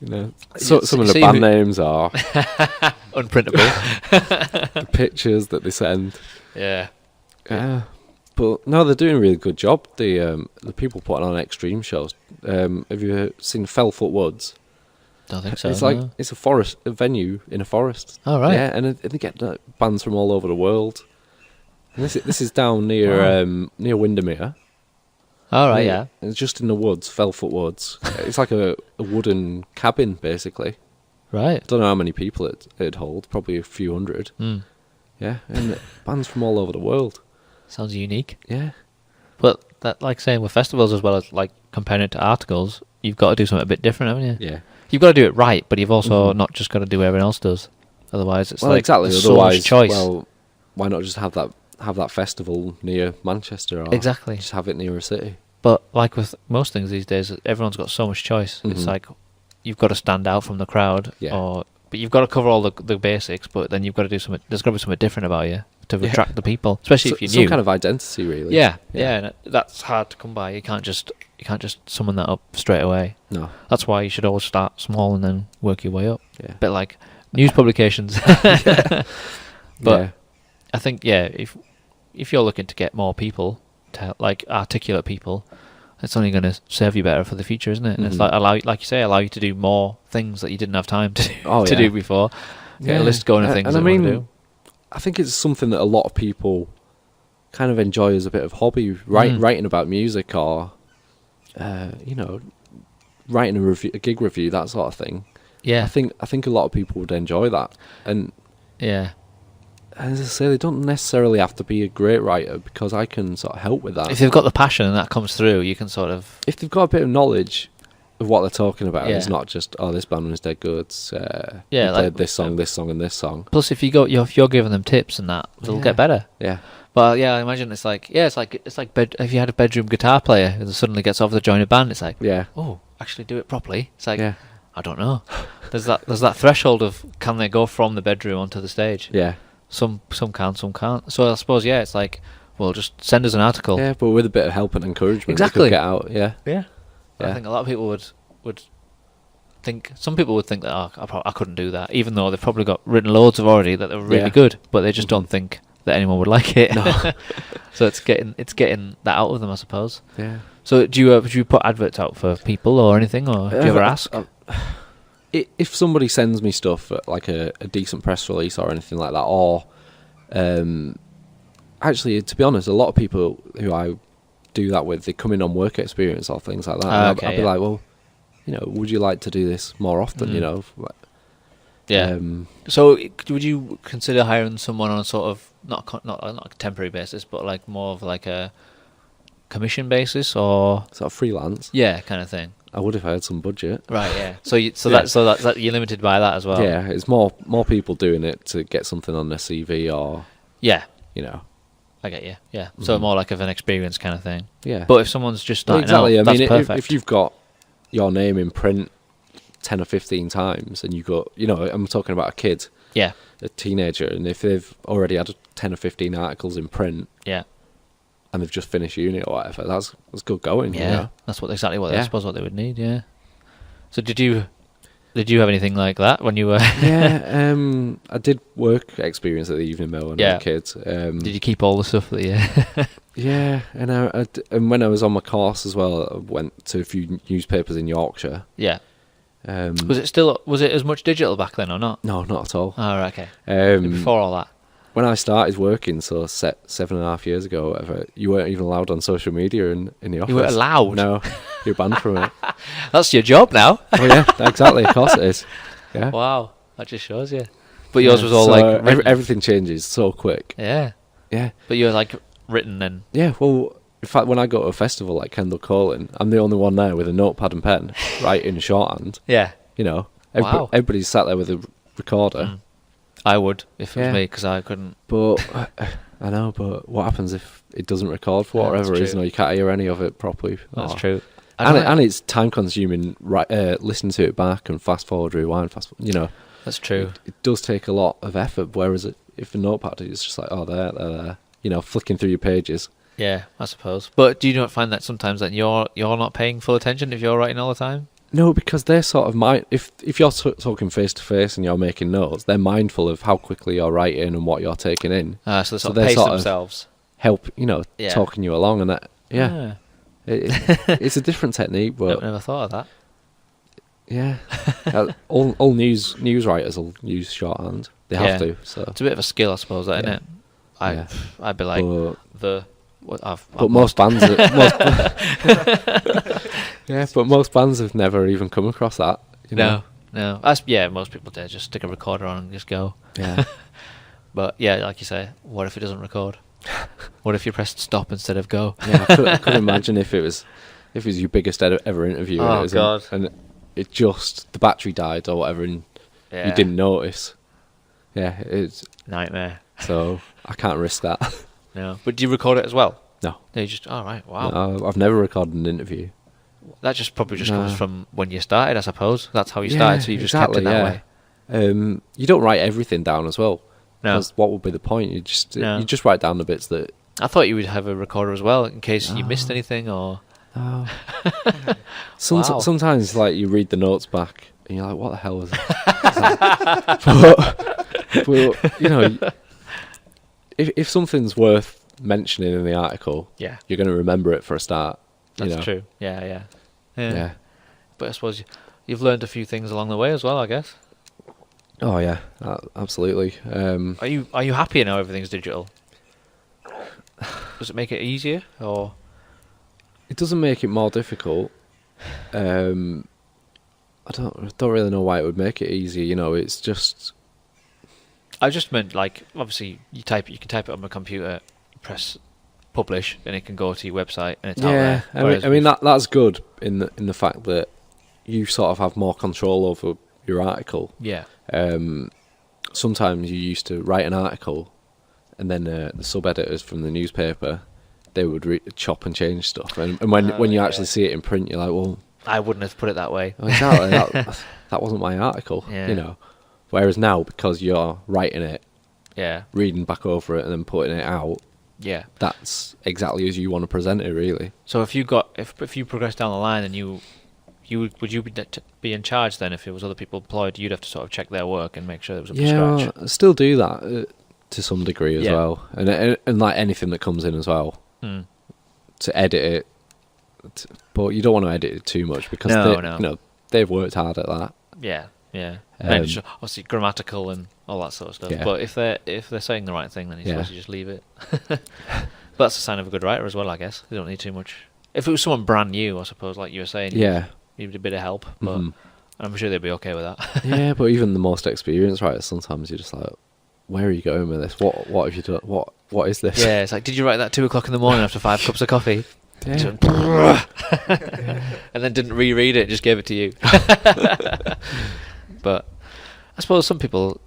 know, so some of the band names are unprintable. The pictures that they send. Yeah. But no, they're doing a really good job. The people putting on extreme shows. Have you seen Felfoot Woods? Don't think so. It's like it's a venue in a forest. Oh right. Yeah, and they get bands from all over the world. And this is down near near Windermere. All right, yeah. It's just in the woods, Felfoot Woods. It's like a wooden cabin, basically. Right. I don't know how many people it'd hold. Probably a few hundred. Yeah, and bands from all over the world. Sounds unique. Yeah. But that, like saying with festivals as well as like comparing it to articles, you've got to do something a bit different, haven't you? Yeah. You've got to do it right, but you've also not just got to do what everyone else does. Otherwise, it's exactly. There's Otherwise, so much choice. Well, why not just have that festival near Manchester, or exactly. just have it near a city? But like with most things these days, everyone's got so much choice. It's like you've got to stand out from the crowd, but you've got to cover all the basics. But then you've got to do something. There's got to be something different about you to attract the people, especially if you're new. Some kind of identity, really. Yeah, and that's hard to come by. You can't just summon that up straight away. No, that's why you should always start small and then work your way up. Yeah, bit like news publications. But I think if you're looking to get more people, to like articulate people, it's only going to serve you better for the future, isn't it? And it's like allow you to do more things that you didn't have time to do, do before. Get a list going of things that you want to do. I think it's something that a lot of people kind of enjoy as a bit of hobby, writing about music or, writing a gig review, that sort of thing. Yeah, I think a lot of people would enjoy that, and as I say, they don't necessarily have to be a great writer, because I can sort of help with that. If they've got the passion and that comes through, you can sort of... If they've got a bit of knowledge of what they're talking about, it's not just, this band was dead good. Played this song, and this song. Plus, if you're giving them tips and that, they'll get better. Yeah. But I imagine it's like if you had a bedroom guitar player who suddenly gets offered to join a band, it's like, oh, actually do it properly. It's like, I don't know. There's that threshold of, can they go from the bedroom onto the stage? Yeah. Some can, some can't. So I suppose it's like, well, just send us an article. Yeah, but with a bit of help and encouragement, exactly. They could get out. Yeah. I think a lot of people would think. Some people would think that I couldn't do that, even though they've probably got written loads of already that are really good, but they just don't think that anyone would like it. No. So it's getting that out of them, I suppose. Yeah. So do you put adverts out for people or anything, or do you ever ask? If somebody sends me stuff, like a decent press release or anything like that, or actually, to be honest, a lot of people who I do that with, they come in on work experience or things like that. I'll be like, well, would you like to do this more often? Yeah. So would you consider hiring someone on a sort of not a temporary basis, but like more of like a commission basis or sort of freelance? Yeah, kind of thing. I would if I had some budget. Right, yeah. So that you're limited by that as well. Yeah, it's more people doing it to get something on their CV or I get you. Yeah. So more like of an experience kind of thing. Yeah. But if someone's just starting out, that's perfect. If you've got your name in print 10 or 15 times and you've got, I'm talking about a kid. Yeah. A teenager, and if they've already had 10 or 15 articles in print. Yeah. And they've just finished uni or whatever, that's good going. Yeah, that's exactly what I suppose what they would need. Yeah. So did you have anything like that when you were? Yeah, I did work experience at the Evening Mail when I was a kid. Did you keep all the stuff that you? Yeah, and and when I was on my course as well, I went to a few newspapers in Yorkshire. Yeah. Was it as much digital back then or not? No, not at all. Oh, right, okay. Before all that. When I started working, so 7.5 years ago, or whatever, you weren't even allowed on social media in the office. You weren't allowed? No, you're banned from it. That's your job now. Oh yeah, exactly. Of course it is. Yeah. Wow, that just shows you. But yours was all like everything changes so quick. Yeah. Yeah. But you're like written and. Yeah. Well, in fact, when I go to a festival like Kendal Calling, I'm the only one there with a notepad and pen, writing shorthand. Yeah. Everybody's sat there with a recorder. I would if it was me, because I couldn't. But I know. But what happens if it doesn't record for whatever reason, or you can't hear any of it properly? That's true. And it's time consuming. Listen to it back and fast forward, rewind, That's true. It does take a lot of effort, whereas if a notepad is just like, oh, there, flicking through your pages. Yeah, I suppose. But do you not find that sometimes that you're not paying full attention if you're writing all the time? No, because they're sort of if you're talking face to face and you're making notes, they're mindful of how quickly you're writing and what you're taking in. So they pace themselves. Help, talking you along, and that. Yeah, it's a different technique, but I've never thought of that. Yeah, all news writers will use shorthand. They have to. So it's a bit of a skill, I suppose, isn't it? I'd be like most bands. But most bands have never even come across that. No. Most people do. Just stick a recorder on and just go. Yeah. But yeah, like you say, what if it doesn't record? What if you pressed stop instead of go? Yeah, I couldn't imagine if it was your biggest ever interview. Oh God! And it just the battery died or whatever, and you didn't notice. Yeah, it's nightmare. So I can't risk that. No, but do you record it as well? No. You just right. Wow. No, I've never recorded an interview. That probably comes from when you started, I suppose. That's how you started, so you just kept it that way. You don't write everything down as well. No. Because what would be the point? You just write down the bits that. I thought you would have a recorder as well in case you missed anything or. Oh. Sometimes, like, you read the notes back and you're like, "What the hell was that?" but if something's worth mentioning in the article, you're going to remember it for a start. That's true. Yeah. But I suppose you've learned a few things along the way as well, I guess. Oh yeah, absolutely. Are you happy now everything's digital? Does it make it easier, or? It doesn't make it more difficult. I don't really know why it would make it easier. It's just. I just meant, like, obviously you can type it on a computer, press publish, and it can go to your website and it's out there. I mean that's good in the fact that you sort of have more control over your article. Yeah. Sometimes you used to write an article, and then the sub-editors from the newspaper, they would chop and change stuff, and when you actually see it in print, you're like, well, I wouldn't have put it that way. Exactly. that wasn't my article. Yeah. Whereas now, because you're writing it, reading back over it, and then putting it out. Yeah, that's exactly as you want to present it, really. So if you progress down the line, and would you be in charge then if it was other people employed? You'd have to sort of check their work and make sure it was up to scratch. I still do that to some degree as well, and like anything that comes in as well, to edit it. But you don't want to edit it too much because they've worked hard at that. Yeah. And it's obviously grammatical and all that sort of stuff. Yeah. But if they're saying the right thing, then you're supposed to just leave it. But that's a sign of a good writer as well, I guess. They don't need too much. If it was someone brand new, I suppose, like you were saying, you need a bit of help. But I'm sure they'd be okay with that. Yeah, but even the most experienced writers, sometimes you're just like, where are you going with this? What have you done? What is this? Yeah, it's like, did you write that 2:00 in the morning after 5 cups of coffee? Yeah. And then didn't reread it, just gave it to you. But I suppose some people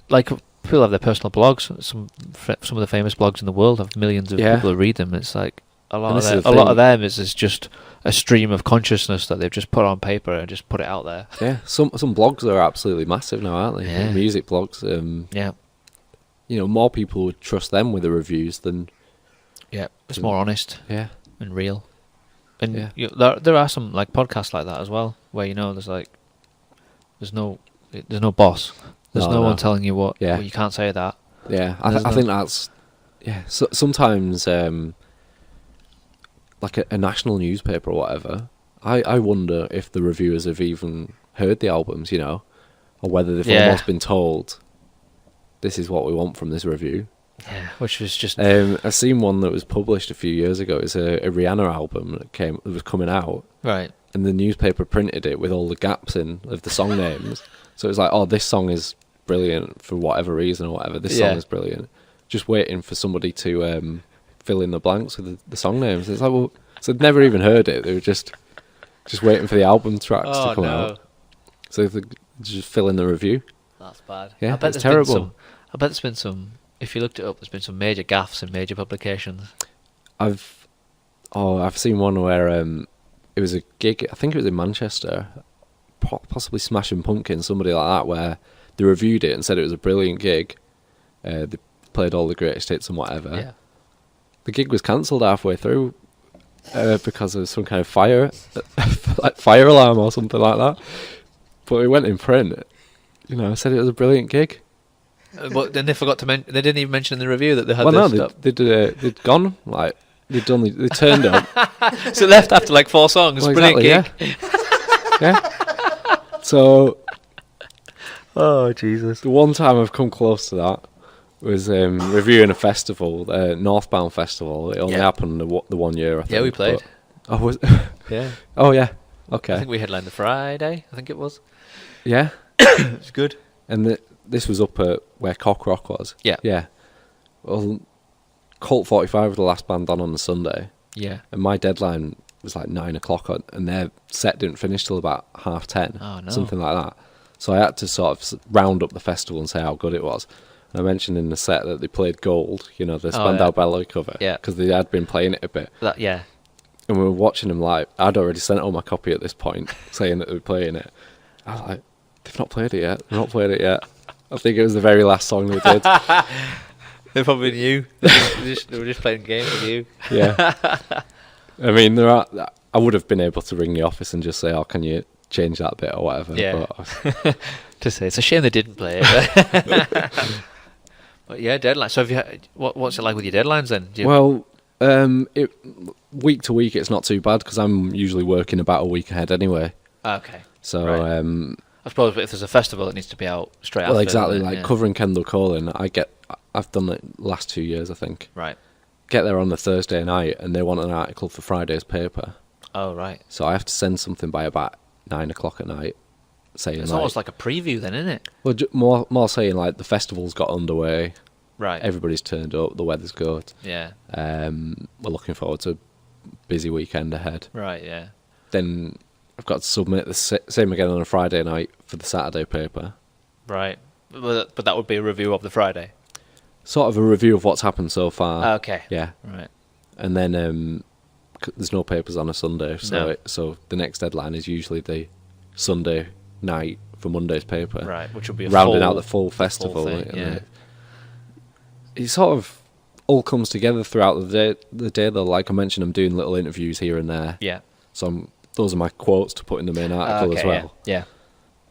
have their personal blogs. Some of the famous blogs in the world have millions of people who read them. It's like a lot of them is just a stream of consciousness that they've just put on paper and just put it out there. Yeah, some blogs are absolutely massive now, aren't they? Yeah. Music blogs. More people would trust them with the reviews than. Yeah, it's more honest. Yeah. And real. And there are some like podcasts like that as well, where there's no boss. There's no one telling you what. Yeah. Well, you can't say that. Yeah, I think that's. Yeah, so sometimes like a national newspaper or whatever. I wonder if the reviewers have even heard the albums, or whether they've almost been told, this is what we want from this review. Yeah, which was just. I've seen one that was published a few years ago. It's a Rihanna album that was coming out. Right. And the newspaper printed it with all the gaps in of the song names. So it was like, oh, this song is brilliant for whatever reason or whatever. This song is brilliant. Just waiting for somebody to fill in the blanks with the song names. It's like, well, so they'd never even heard it. They were just waiting for the album tracks to come out. So they just fill in the review. That's bad. Yeah, it's terrible. I bet there's been some. If you looked it up, there's been some major gaffes in major publications. I've seen one where it was a gig. I think it was in Manchester, possibly Smashing Pumpkins, somebody like that, where they reviewed it and said it was a brilliant gig. They played all the greatest hits and whatever. Yeah. The gig was cancelled halfway through because of some kind of fire, like fire alarm or something like that. But it went in print. Said it was a brilliant gig. But then they forgot to mention. They didn't even mention in the review that they had. Well, this no, stuff. they'd gone like they turned up. So left after like 4 songs. Well, brilliant exactly, gig. Yeah. So, Oh Jesus! the one time I've come close to that was reviewing a festival, Northbound Festival. It only happened the 1 year, I think. Yeah, we played. But, was Yeah. Oh yeah. Okay. I think we headlined the Friday. I think it was. Yeah. It was good. And this was up at where Cock Rock was. Yeah. Yeah. Well, Cult 45 was the last band on the Sunday. Yeah. And my deadline was like 9 o'clock, and their set didn't finish till about 10:30. Oh, no. Something like that. So I had to sort of round up the festival and say how good it was. And I mentioned in the set that they played Gold, the Spandau Ballet cover. Yeah. Because they had been playing it a bit. Yeah. And we were watching them live. I'd already sent all my copy at this point, saying that they were playing it. I was like, they've not played it yet. They've not played it yet. I think it was the very last song they did. They probably knew. They were just playing games with you. Yeah. I mean, I would have been able to ring the office and just say, "Oh, can you change that bit or whatever?" Yeah. But To say it's a shame they didn't play it. But yeah, deadline. So have you? What's it like with your deadlines then? Well, week to week it's not too bad because I'm usually working about a week ahead anyway. Okay. So right. I suppose if there's a festival, it needs to be out straight after. Well, exactly. Like yeah. covering Kendall Calling, I've done it last 2 years, I think. Right. Get there on the Thursday night, and they want an article for Friday's paper. Oh, right. So I have to send something by about 9 o'clock at night, saying it's like, almost like a preview, then, isn't it? Well, more saying like the festival's got underway. Right. Everybody's turned up. The weather's good. Yeah. We're looking forward to a busy weekend ahead. Right. Yeah. Then I've got to submit the same again on a Friday night for the Saturday paper. Right. But that would be a review of the Friday. Sort of a review of what's happened so far. Okay. Yeah. Right. And then there's no papers on a Sunday, so No. so the next deadline is usually the Sunday night for Monday's paper. Right. Which will be rounding out the full festival. Full thing, yeah. It sort of all comes together throughout the day. Though, like I mentioned, I'm doing little interviews here and there. Yeah. So those are my quotes to put in the main article as well. Yeah.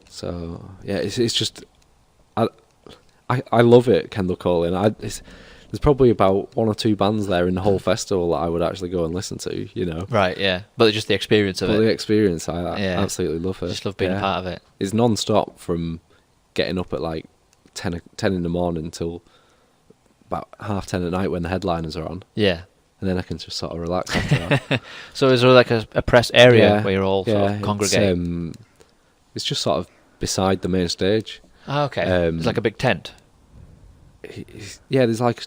So yeah, it's just I love it, Kendall Calling. There's probably about 1 or 2 bands there in the whole festival that I would actually go and listen to. Right. Yeah. But just the experience of But it. the experience, I absolutely love it. Just love being a part of it. It's non-stop from getting up at like 10 in the morning till about 10:30 at night when the headliners are on. Yeah. And then I can just sort of relax after that. So is there like a press area where you're all sort of it's, congregating? It's just sort of beside the main stage. Oh, okay. It's like a big tent. There's like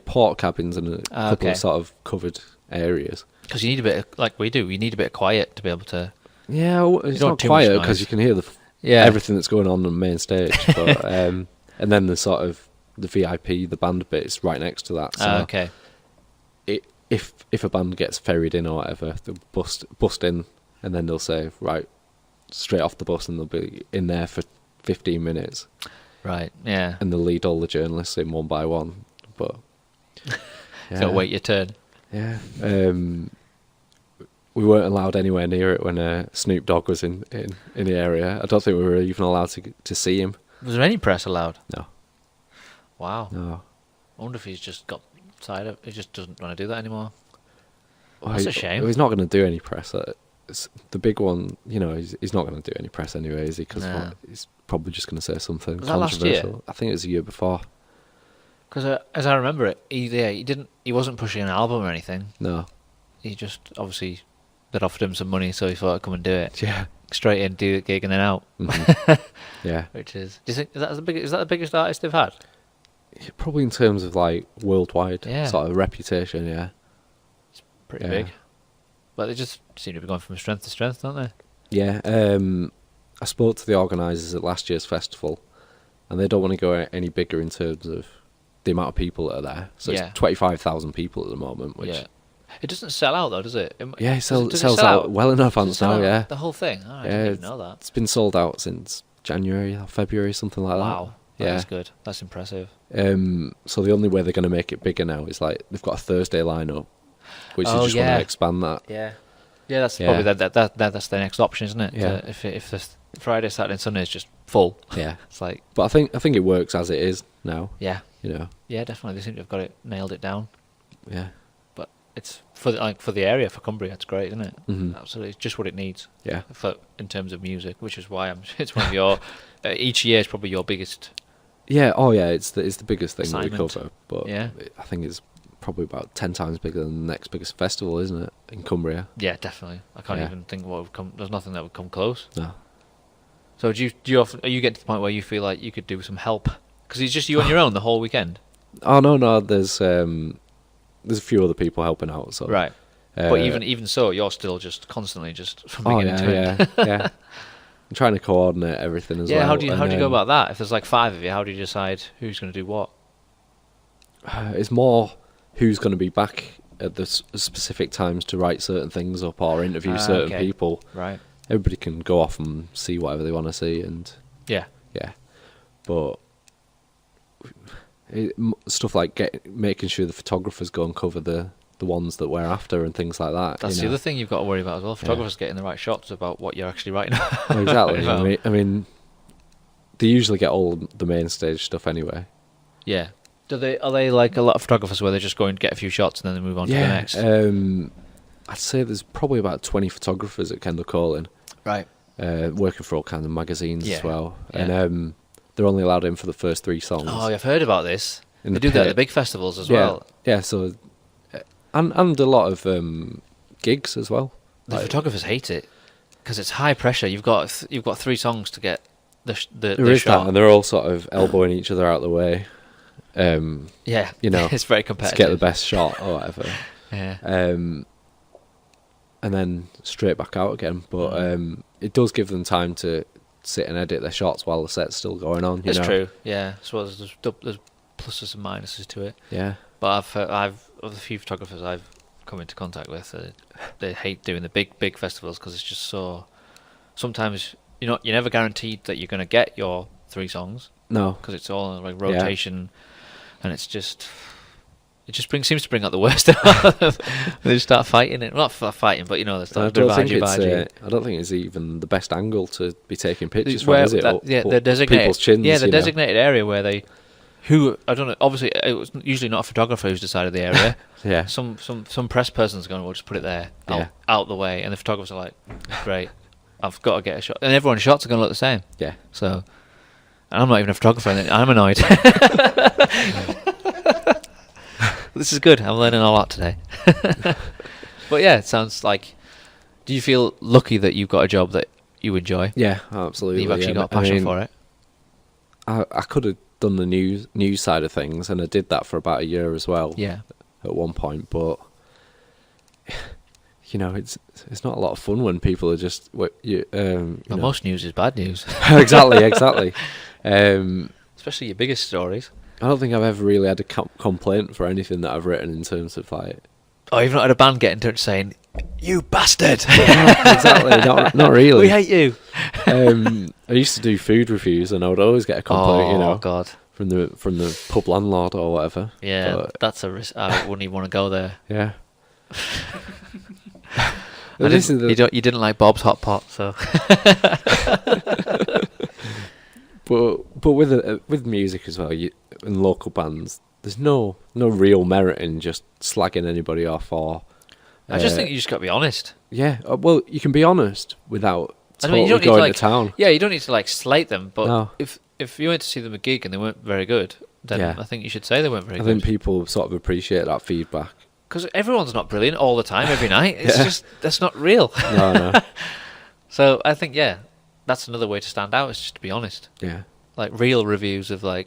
port cabins and a couple of sort of covered areas. Because you need a bit of, like we do, you need a bit of quiet to be able to... Yeah, it's don't not want too much quiet noise. because you can hear everything that's going on the main stage. But, and then the sort of the VIP, the band bit is right next to that. So okay. If a band gets ferried in or whatever, they'll bust in, and then they'll say, right, straight off the bus, and they'll be in there for 15 minutes. Right, yeah. And they'll lead all the journalists in one by one. But Gotta wait your turn. Yeah. We weren't allowed anywhere near it when Snoop Dogg was in the area. I don't think we were even allowed to see him. Was there any press allowed? No. Wow. No. I wonder if he's just got tired of... He just doesn't want to do that anymore. Well, That's a shame. He's not going to do any press. The big one, he's not going to do any press anyway, is he? Because he's probably just going to say something Was that last controversial. year? I think it was the year before. Because as I remember it, he wasn't pushing an album or anything. No. He just, obviously, they'd offered him some money, so he thought I'd come and do it. Yeah. Straight in, do the gig, and then out. Mm-hmm. Yeah. Which is... Do you think... Is that the biggest artist they've had? Yeah, probably in terms of, like, worldwide sort of reputation, yeah. It's pretty big. But they just seem to be going from strength to strength, don't they? Yeah. I spoke to the organisers at last year's festival, and they don't want to go any bigger in terms of the amount of people that are there. So it's 25,000 people at the moment, which... Yeah. It doesn't sell out, though, does it? It sells out well in advance now, yeah. The whole thing? Oh, I yeah, didn't even know that. It's been sold out since January or February, something like that. Wow, that's good. That's impressive. So the only way they're going to make it bigger now is like they've got a Thursday lineup, which they just want to expand that. Yeah, that's probably that's their next option, isn't it? Yeah. If the Friday, Saturday, and Sunday is just full. Yeah, it's like. But I think it works as it is now. Yeah. You know. Yeah, definitely. They seem to have nailed it down. Yeah. But it's for the area, for Cumbria, it's great, isn't it? Mm-hmm. Absolutely, it's just what it needs. Yeah. In terms of music, which is why it's one of your each year is probably your biggest. Yeah. Oh yeah. It's the biggest thing assignment. that we cover. But yeah. I think it's probably about 10 times bigger than the next biggest festival, isn't it, in Cumbria? Yeah, definitely. I can't even think what would come. There's nothing that would come close. No. So do you often, are you getting to the point where you feel like you could do some help because it's just you on your own the whole weekend? Oh no. There's a few other people helping out. So right. But even so, you're still just constantly just from beginning to end. Yeah. I'm trying to coordinate everything as well. Yeah, how do you go about that? If there's like 5 of you, how do you decide who's going to do what? It's more who's going to be back at the specific times to write certain things up or interview certain people. Right. Everybody can go off and see whatever they want to see, and yeah. But stuff like making sure the photographers go and cover the ones that we're after and things like that. That's the other thing you've got to worry about as well. Photographers getting the right shots about what you're actually writing. Well, exactly. I mean, they usually get all the main stage stuff anyway. Yeah. Are they like a lot of photographers where they just go and get a few shots and then they move on to the next? I'd say there's probably about 20 photographers at Kendall Calling. Right. Working for all kinds of magazines as well. Yeah. And they're only allowed in for the first 3 songs. Oh, I've heard about this. They do that at the big festivals as well. Yeah, so... And a lot of gigs as well. The photographers hate it because it's high pressure. You've got 3 songs to get the shot. That, and they're all sort of elbowing each other out of the way. Yeah, you know, it's very competitive to get the best shot or whatever. Yeah. And then straight back out again. But it does give them time to sit and edit their shots while the set's still going on. It's true. Yeah. So there's pluses and minuses to it. Yeah. But I've of the few photographers I've come into contact with, they hate doing the big festivals because it's just so. Sometimes you're never guaranteed that you're going to get your 3 songs. No, because it's all like rotation, and it just seems to bring out the worst. They just start fighting it, not fighting, but they start. I don't think it's even the best angle to be taking pictures from, is it? The designated people's chins. Yeah, the designated area where they. Who I don't know. Obviously, it was usually not a photographer who's decided the area. Yeah. Some press person's going, "We'll just put it there, out the way," and the photographers are like, "Great, I've got to get a shot," and everyone's shots are going to look the same. Yeah. So, and I'm not even a photographer, and I'm annoyed. This is good. I'm learning a lot today. But yeah, it sounds like. Do you feel lucky that you've got a job that you enjoy? Yeah, absolutely. You've actually got a passion for it. I could have done the news side of things, and I did that for about a year as well. Yeah. At one point, but it's not a lot of fun when people are just most news is bad news. Exactly. Especially your biggest stories. I don't think I've ever really had a complaint for anything that I've written in terms of like. Oh, you've not had a band get in touch saying, "You bastard!" No, exactly. Not really. We hate you. I used to do food reviews, and I would always get a complaint. Oh God. From the pub landlord or whatever. Yeah, but that's a risk. I wouldn't even want to go there. Yeah. You didn't like Bob's Hot Pot, so. But with music as well, in local bands, there's no real merit in just slagging anybody off or. I just think you just got to be honest. Yeah, well, you can be honest without going to town. Yeah, you don't need to slate them, but no. If you went to see them a gig and they weren't very good, then I think you should say they weren't very good. I think people sort of appreciate that feedback. Because everyone's not brilliant all the time, every night. It's just, that's not real. No. So I think, that's another way to stand out, is just to be honest. Yeah. Like real reviews of the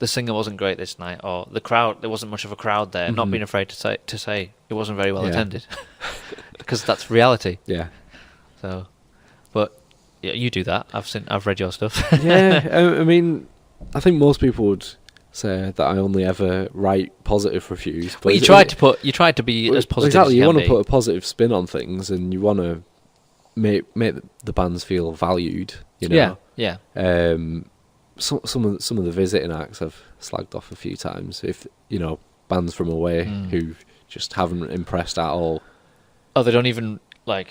singer wasn't great this night, or the crowd, there wasn't much of a crowd there, not being afraid to say it wasn't very well attended. Because that's reality. Yeah. So, but yeah, you do that. I've read your stuff. Yeah, I mean, I think most people would say that I only ever write positive reviews. But you tried to be as positive. Exactly, as you want to be. put a positive spin on things, and you want to make the bands feel valued. Yeah. Yeah. Some of the visiting acts I've slagged off a few times. If bands from away who just haven't impressed at all. Oh, they don't even they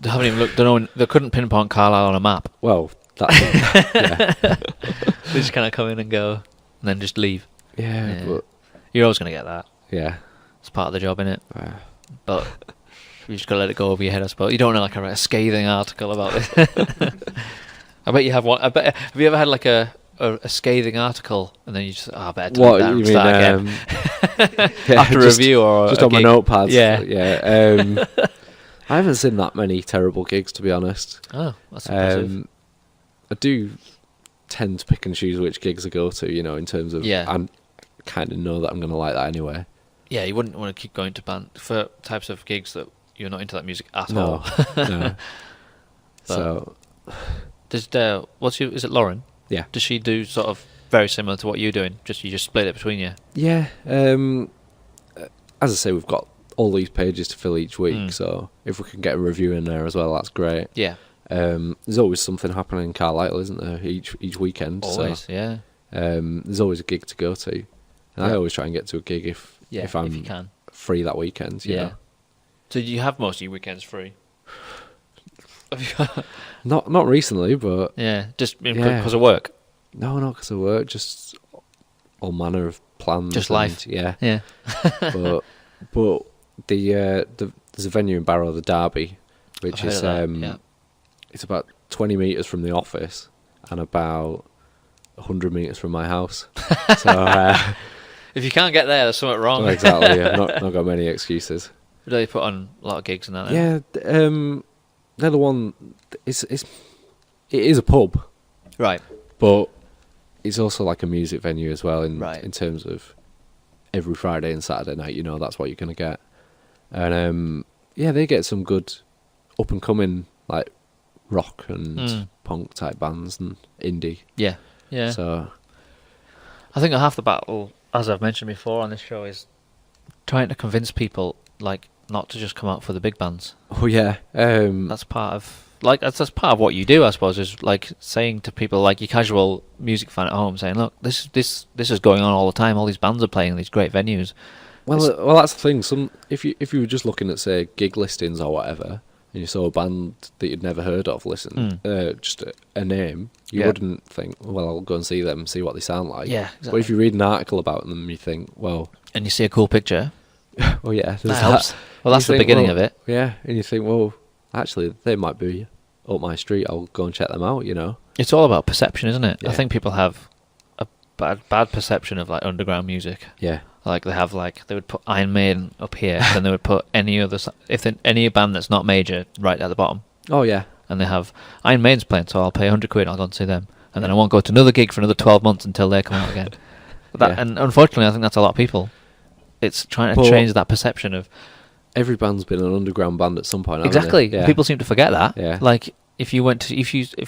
haven't even looked. They couldn't pinpoint Carlisle on a map. Well, that's yeah. They just kind of come in and go, and then just leave. Yeah, but you're always going to get that. Yeah, it's part of the job, innit? But you just got to let it go over your head, I suppose. You don't want to write a scathing article about this. I bet you have one. Have you ever had a scathing article and then you just I better delete that and start again after a review or just a on gig. My notepads? Yeah. I haven't seen that many terrible gigs, to be honest. Oh, that's impressive. I do tend to pick and choose which gigs I go to, in terms of I kind of know that I'm going to like that anyway. Yeah, you wouldn't want to keep going to band for types of gigs that you're not into that music at no, all. No. So, is it Lauren? Yeah. Does she do sort of very similar to what you're doing? You just split it between you? Yeah. As I say, we've got all these pages to fill each week, so if we can get a review in there as well, that's great. Yeah. There's always something happening in Carlisle, isn't there? Each weekend. Always, so, yeah. There's always a gig to go to, and I always try and get to a gig if I'm you can. free that weekend. You know? So do you have most of your weekends free? Not recently, but just because of work. No, not because of work. Just all manner of plans. Just life. Yeah. but there's a venue in Barrow, the Derby, which is it's about 20 metres from the office and about 100 metres from my house. So if you can't get there, there's something wrong. Well, exactly. I've not got many excuses. Do they put on a lot of gigs and that? Yeah, they're the one. It is a pub, right? But it's also like a music venue as well in terms of every Friday and Saturday night. That's what you're going to get, and they get some good up and coming like rock and punk type bands and indie. Yeah. So I think half the battle, as I've mentioned before on this show, is trying to convince people not to just come out for the big bands. Oh yeah, that's part of that's part of what you do, I suppose. Is saying to people your casual music fan at home, saying, "Look, this is going on all the time. All these bands are playing in these great venues." Well, that's the thing. If you were just looking at say gig listings or whatever, and you saw a band that you'd never heard of, just a name, you wouldn't think, "Well, I'll go and see them, see what they sound like." Yeah, exactly. But if you read an article about them, you think, "Well," and you see a cool picture. Oh yeah, that helps. Well, that's the beginning of it. Yeah, and you think, well, actually, they might be up my street. I'll go and check them out. It's all about perception, isn't it? Yeah. I think people have a bad perception of underground music. Yeah, they have they would put Iron Maiden up here, then they would put any band that's not major right at the bottom. Oh yeah, and they have Iron Maiden's playing, so I'll pay £100. I'll go and see them, and then I won't go to another gig for another 12 months until they come out again. And unfortunately, I think that's a lot of people. It's trying to change that perception of every band's been an underground band at some point. Exactly. Yeah. People seem to forget that. Yeah. If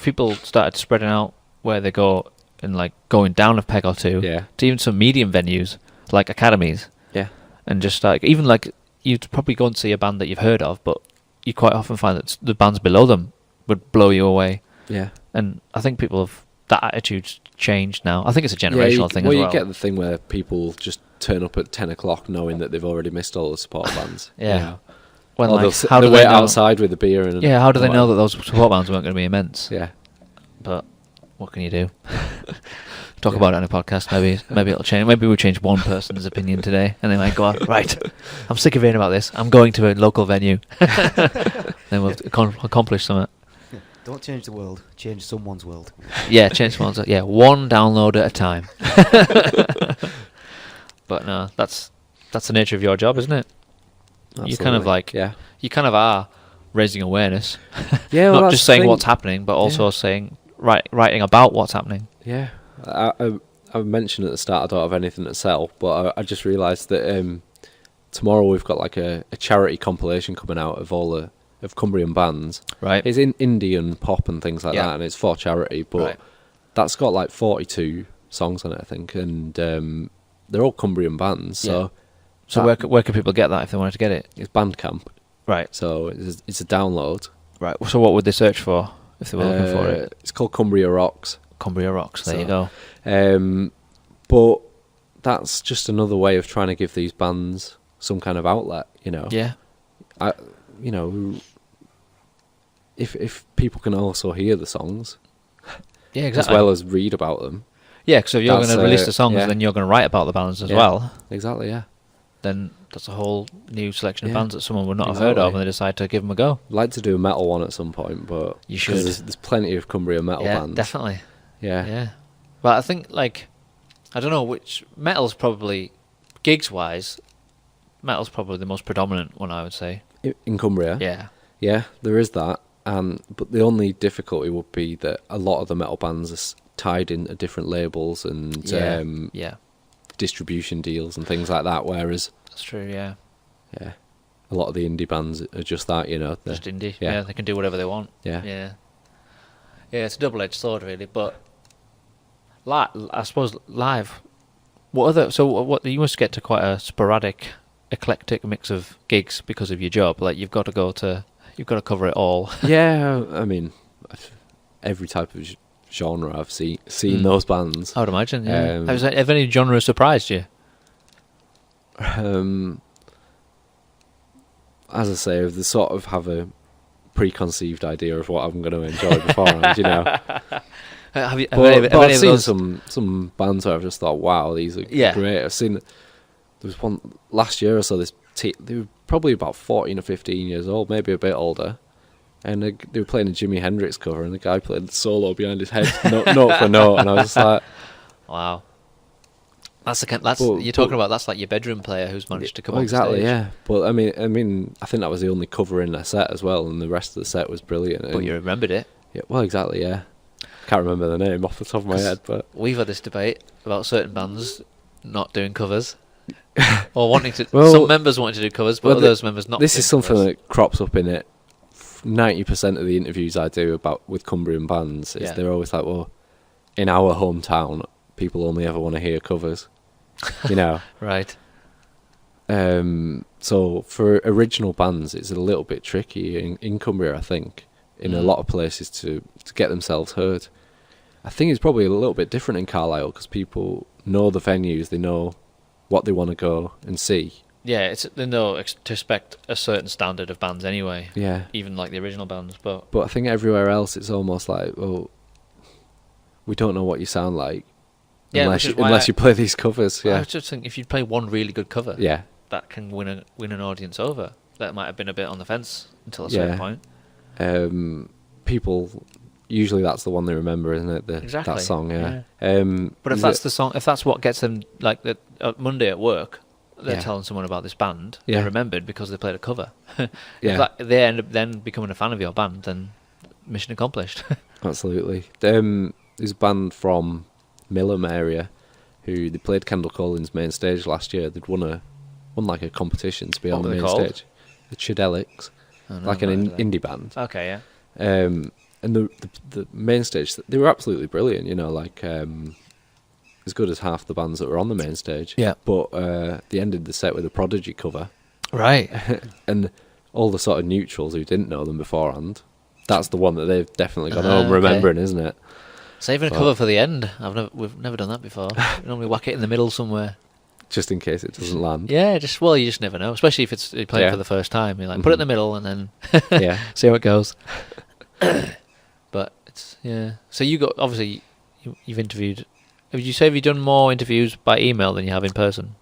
people started spreading out where they go and going down a peg or two, to even some medium venues like academies. Yeah. And just even you'd probably go and see a band that you've heard of, but you quite often find that the bands below them would blow you away. Yeah. And I think people have that attitude's changed now. I think it's a generational thing as well. Well, you get the thing where people just turn up at 10 o'clock knowing that they've already missed all the support bands. Yeah. When how do they wait outside with a beer and how do they know that those support bands weren't going to be immense? Yeah. But what can you do? Talk about it on a podcast. Maybe it'll change. Maybe we'll change one person's opinion today, and they might go, right, I'm sick of hearing about this. I'm going to a local venue. Then we'll accomplish something. Don't change the world. Change someone's world. Yeah, change someone's world. Yeah, one download at a time. But no, that's the nature of your job, isn't it? Absolutely. You kind of are raising awareness. Yeah, well, not just saying what's happening, but also saying writing about what's happening. Yeah, I mentioned at the start I don't have anything to sell, but I just realised that tomorrow we've got a charity compilation coming out of all of Cumbrian bands. Right. It's in indie and pop and things like that, and it's for charity, but that's got 42 songs on it, I think, and they're all Cumbrian bands. So where could people get that if they wanted to get it? It's Bandcamp. Right. So it's a download. Right. So what would they search for? if they were looking for it. It's called Cumbria Rocks. Cumbria Rocks, there you go. But that's just another way of trying to give these bands some kind of outlet, you know. Yeah. If people can also hear the songs, yeah, exactly, as well as read about them. Yeah, because if you're going to release the songs, yeah. then you're going to write about the bands as well. Exactly, yeah. Then that's a whole new selection of bands that someone would not have heard of, and they decide to give them a go. I'd like to do a metal one at some point, but you should. There's plenty of Cumbria metal bands. Definitely. Yeah, yeah. But I think, like, I don't know which metal's probably, gigs wise, metal's probably the most predominant one, I would say. In Cumbria. Yeah, there is that. But the only difficulty would be that a lot of the metal bands are tied into different labels and distribution deals and things like that, whereas that's true, yeah, a lot of the indie bands are just that, you know, just indie. Yeah, they can do whatever they want. Yeah, it's a double-edged sword, really. But I suppose live, what you must get to quite a sporadic, eclectic mix of gigs because of your job. Like, you've got to cover it all. Yeah, I mean, every type of genre I've seen those bands. I would imagine. Yeah. Have any genre surprised you? As I say, they sort of have a preconceived idea of what I'm going to enjoy beforehand, you know. I've seen some bands where I've just thought, wow, these are great. I've seen, there was one last year or so, they were probably about 14 or 15 years old, maybe a bit older, and they were playing a Jimi Hendrix cover, and the guy played the solo behind his head, note for note, and I was just like, wow. That's you're talking about. That's like your bedroom player who's managed to come on exactly, stage. yeah. But I mean, I think that was the only cover in their set as well, and the rest of the set was brilliant. But you remembered it. Yeah, well, exactly, yeah. Can't remember the name off the top of my head, but we've had this debate about certain bands not doing covers, or wanting to. Some members wanting to do covers, but others members not. This is something that crops up in it. 90% of the interviews I do with Cumbrian bands is they're always like, well, in our hometown, people only ever want to hear covers, you know. Right. So for original bands, it's a little bit tricky in Cumbria, I think, in a lot of places to get themselves heard. I think it's probably a little bit different in Carlisle because people know the venues, they know what they want to go and see. Yeah, they know to expect a certain standard of bands anyway. Yeah. Even like the original bands, but I think everywhere else it's almost like, well, we don't know what you sound like unless you play these covers. Yeah. I was just thinking, if you play one really good cover, that can win an audience over. That might have been a bit on the fence until a certain point. People usually that's the one they remember, isn't it? Exactly. That song, yeah. But if that's the song, if that's what gets them, like Monday at work, they're telling someone about this band, they're remembered because they played a cover. If they end up then becoming a fan of your band, then mission accomplished. Absolutely. There's a band from Millham area who they played Kendall Collins' main stage last year. They'd won like a competition to be on the main stage. The Chidelics, like an indie band. Okay, yeah. And the main stage, they were absolutely brilliant. You know, like as good as half the bands that were on the main stage. Yeah. But they ended the set with a Prodigy cover. Right. And all the sort of neutrals who didn't know them beforehand, that's the one that they've definitely gone home remembering, isn't it? Saving a cover for the end. We've never done that before. We normally whack it in the middle somewhere. Just in case it doesn't land. Yeah, you just never know. Especially if you're playing for the first time. You're like, put it in the middle and then see how it goes. But it's, So you got, obviously, you've interviewed. Would you say have you done more interviews by email than you have in person?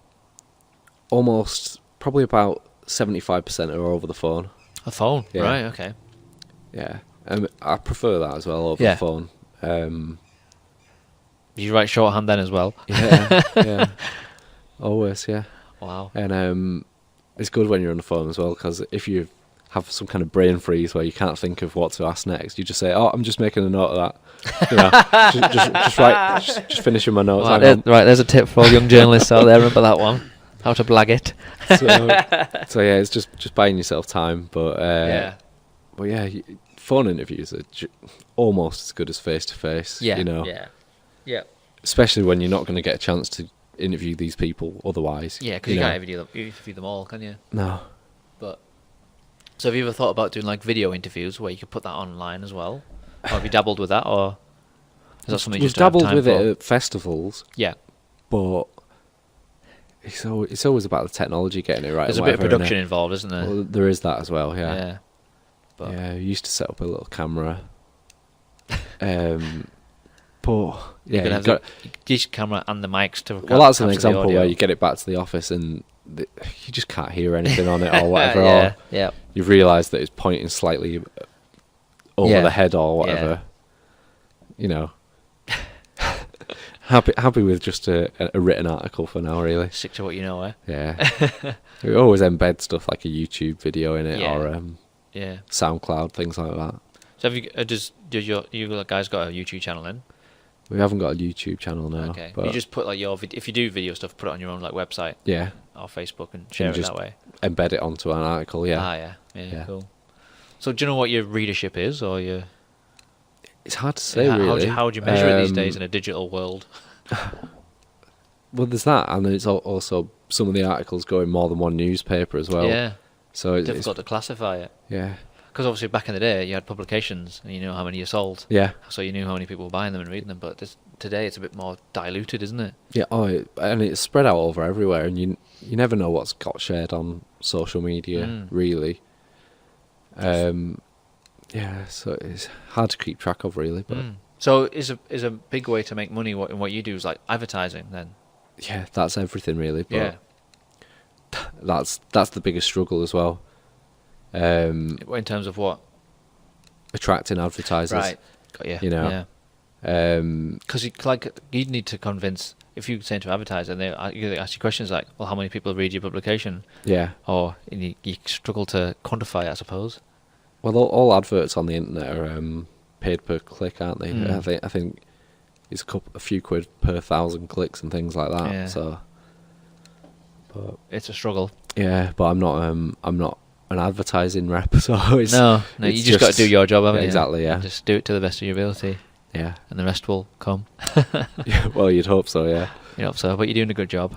Almost, probably about 75% are over the phone. A phone? Yeah. Right, okay. Yeah. I prefer that as well, over the phone. You write shorthand then as well? Yeah. Always, yeah. Wow. And it's good when you're on the phone as well, because if you have some kind of brain freeze where you can't think of what to ask next, you just say, "Oh, I'm just making a note of that." You know, just finishing my notes. Right, there's a tip for all young journalists out there. Remember that one? How to blag it. So yeah, it's just buying yourself time. But phone interviews are almost as good as face to face. Yeah, you know. Yeah. Especially when you're not going to get a chance to interview these people otherwise. Yeah, because you can't interview them all, can you? No. But so have you ever thought about doing like video interviews where you could put that online as well? Or have you dabbled with that, or is that something you We've just don't have dabbled time with for? it at festivals, Yeah. but it's always about the technology getting it right. There's and a bit of whatever, production involved, isn't there? Well, there is that as well, yeah. Yeah. But Yeah, we used to set up a little camera. But you yeah, could you've have got, the digital camera and the mics to. well, that's an capture the example audio. where you get it back to the office and you just can't hear anything on it or whatever. Yeah. Or Yeah. you've realised that it's pointing slightly over Yeah. the head or whatever. You know, happy with just a written article for now, really. Stick to what you know, eh? Yeah, we always embed stuff like a YouTube video in it Yeah. or Yeah. SoundCloud, things like that. So have you you guys got a YouTube channel then? We haven't got a YouTube channel now. Okay. But You just put like if you do video stuff, put it on your own like website yeah, or Facebook and share it just that way. embed it onto an article. Yeah, Ah, yeah. Yeah. Cool. So do you know what your readership is, or your it's hard to say how really. how do you measure it these days in a digital world? Well, there's that, and it's also some of the articles go in more than one newspaper as well. Yeah. So it's Difficult to classify it. yeah, Because obviously back in the day you had publications and you knew how many you sold, yeah, so you knew how many people were buying them and reading them. But today it's a bit more diluted, isn't it? yeah. And it's spread out over everywhere, and you never know what's got shared on social media, really. Yeah, so it's hard to keep track of, really. But So is a big way to make money in what you do is like advertising then? yeah, that's everything really. But Yeah. that's the biggest struggle as well. In terms of what? Attracting advertisers, Right. Got you. You know. Yeah. Because you'd need to convince, if you say to advertise and they ask you questions like, well, how many people read your publication? yeah. Or you struggle to quantify it, I suppose. Well, all adverts on the internet are paid per click, aren't they? I think it's a few quid per 1,000 clicks and things like that. Yeah. So, but It's a struggle. yeah, but I'm not an advertising rep, so it's No, it's you just got to do your job, haven't yeah, you? exactly, yeah. And just do it to the best of your ability, yeah. and the rest will come. Yeah, well, you'd hope so, yeah. You know, so but you're doing a good job.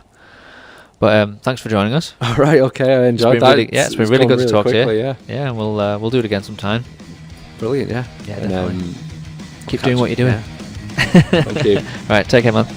But thanks for joining us. All right, okay, I enjoyed been that. really- yeah, it's been really gone good to talk to you. quickly, Yeah, Yeah, and we'll do it again sometime. brilliant, yeah. Yeah, And, definitely. Keep catch doing what you- you're doing. yeah. Thank you. All right, take care, man.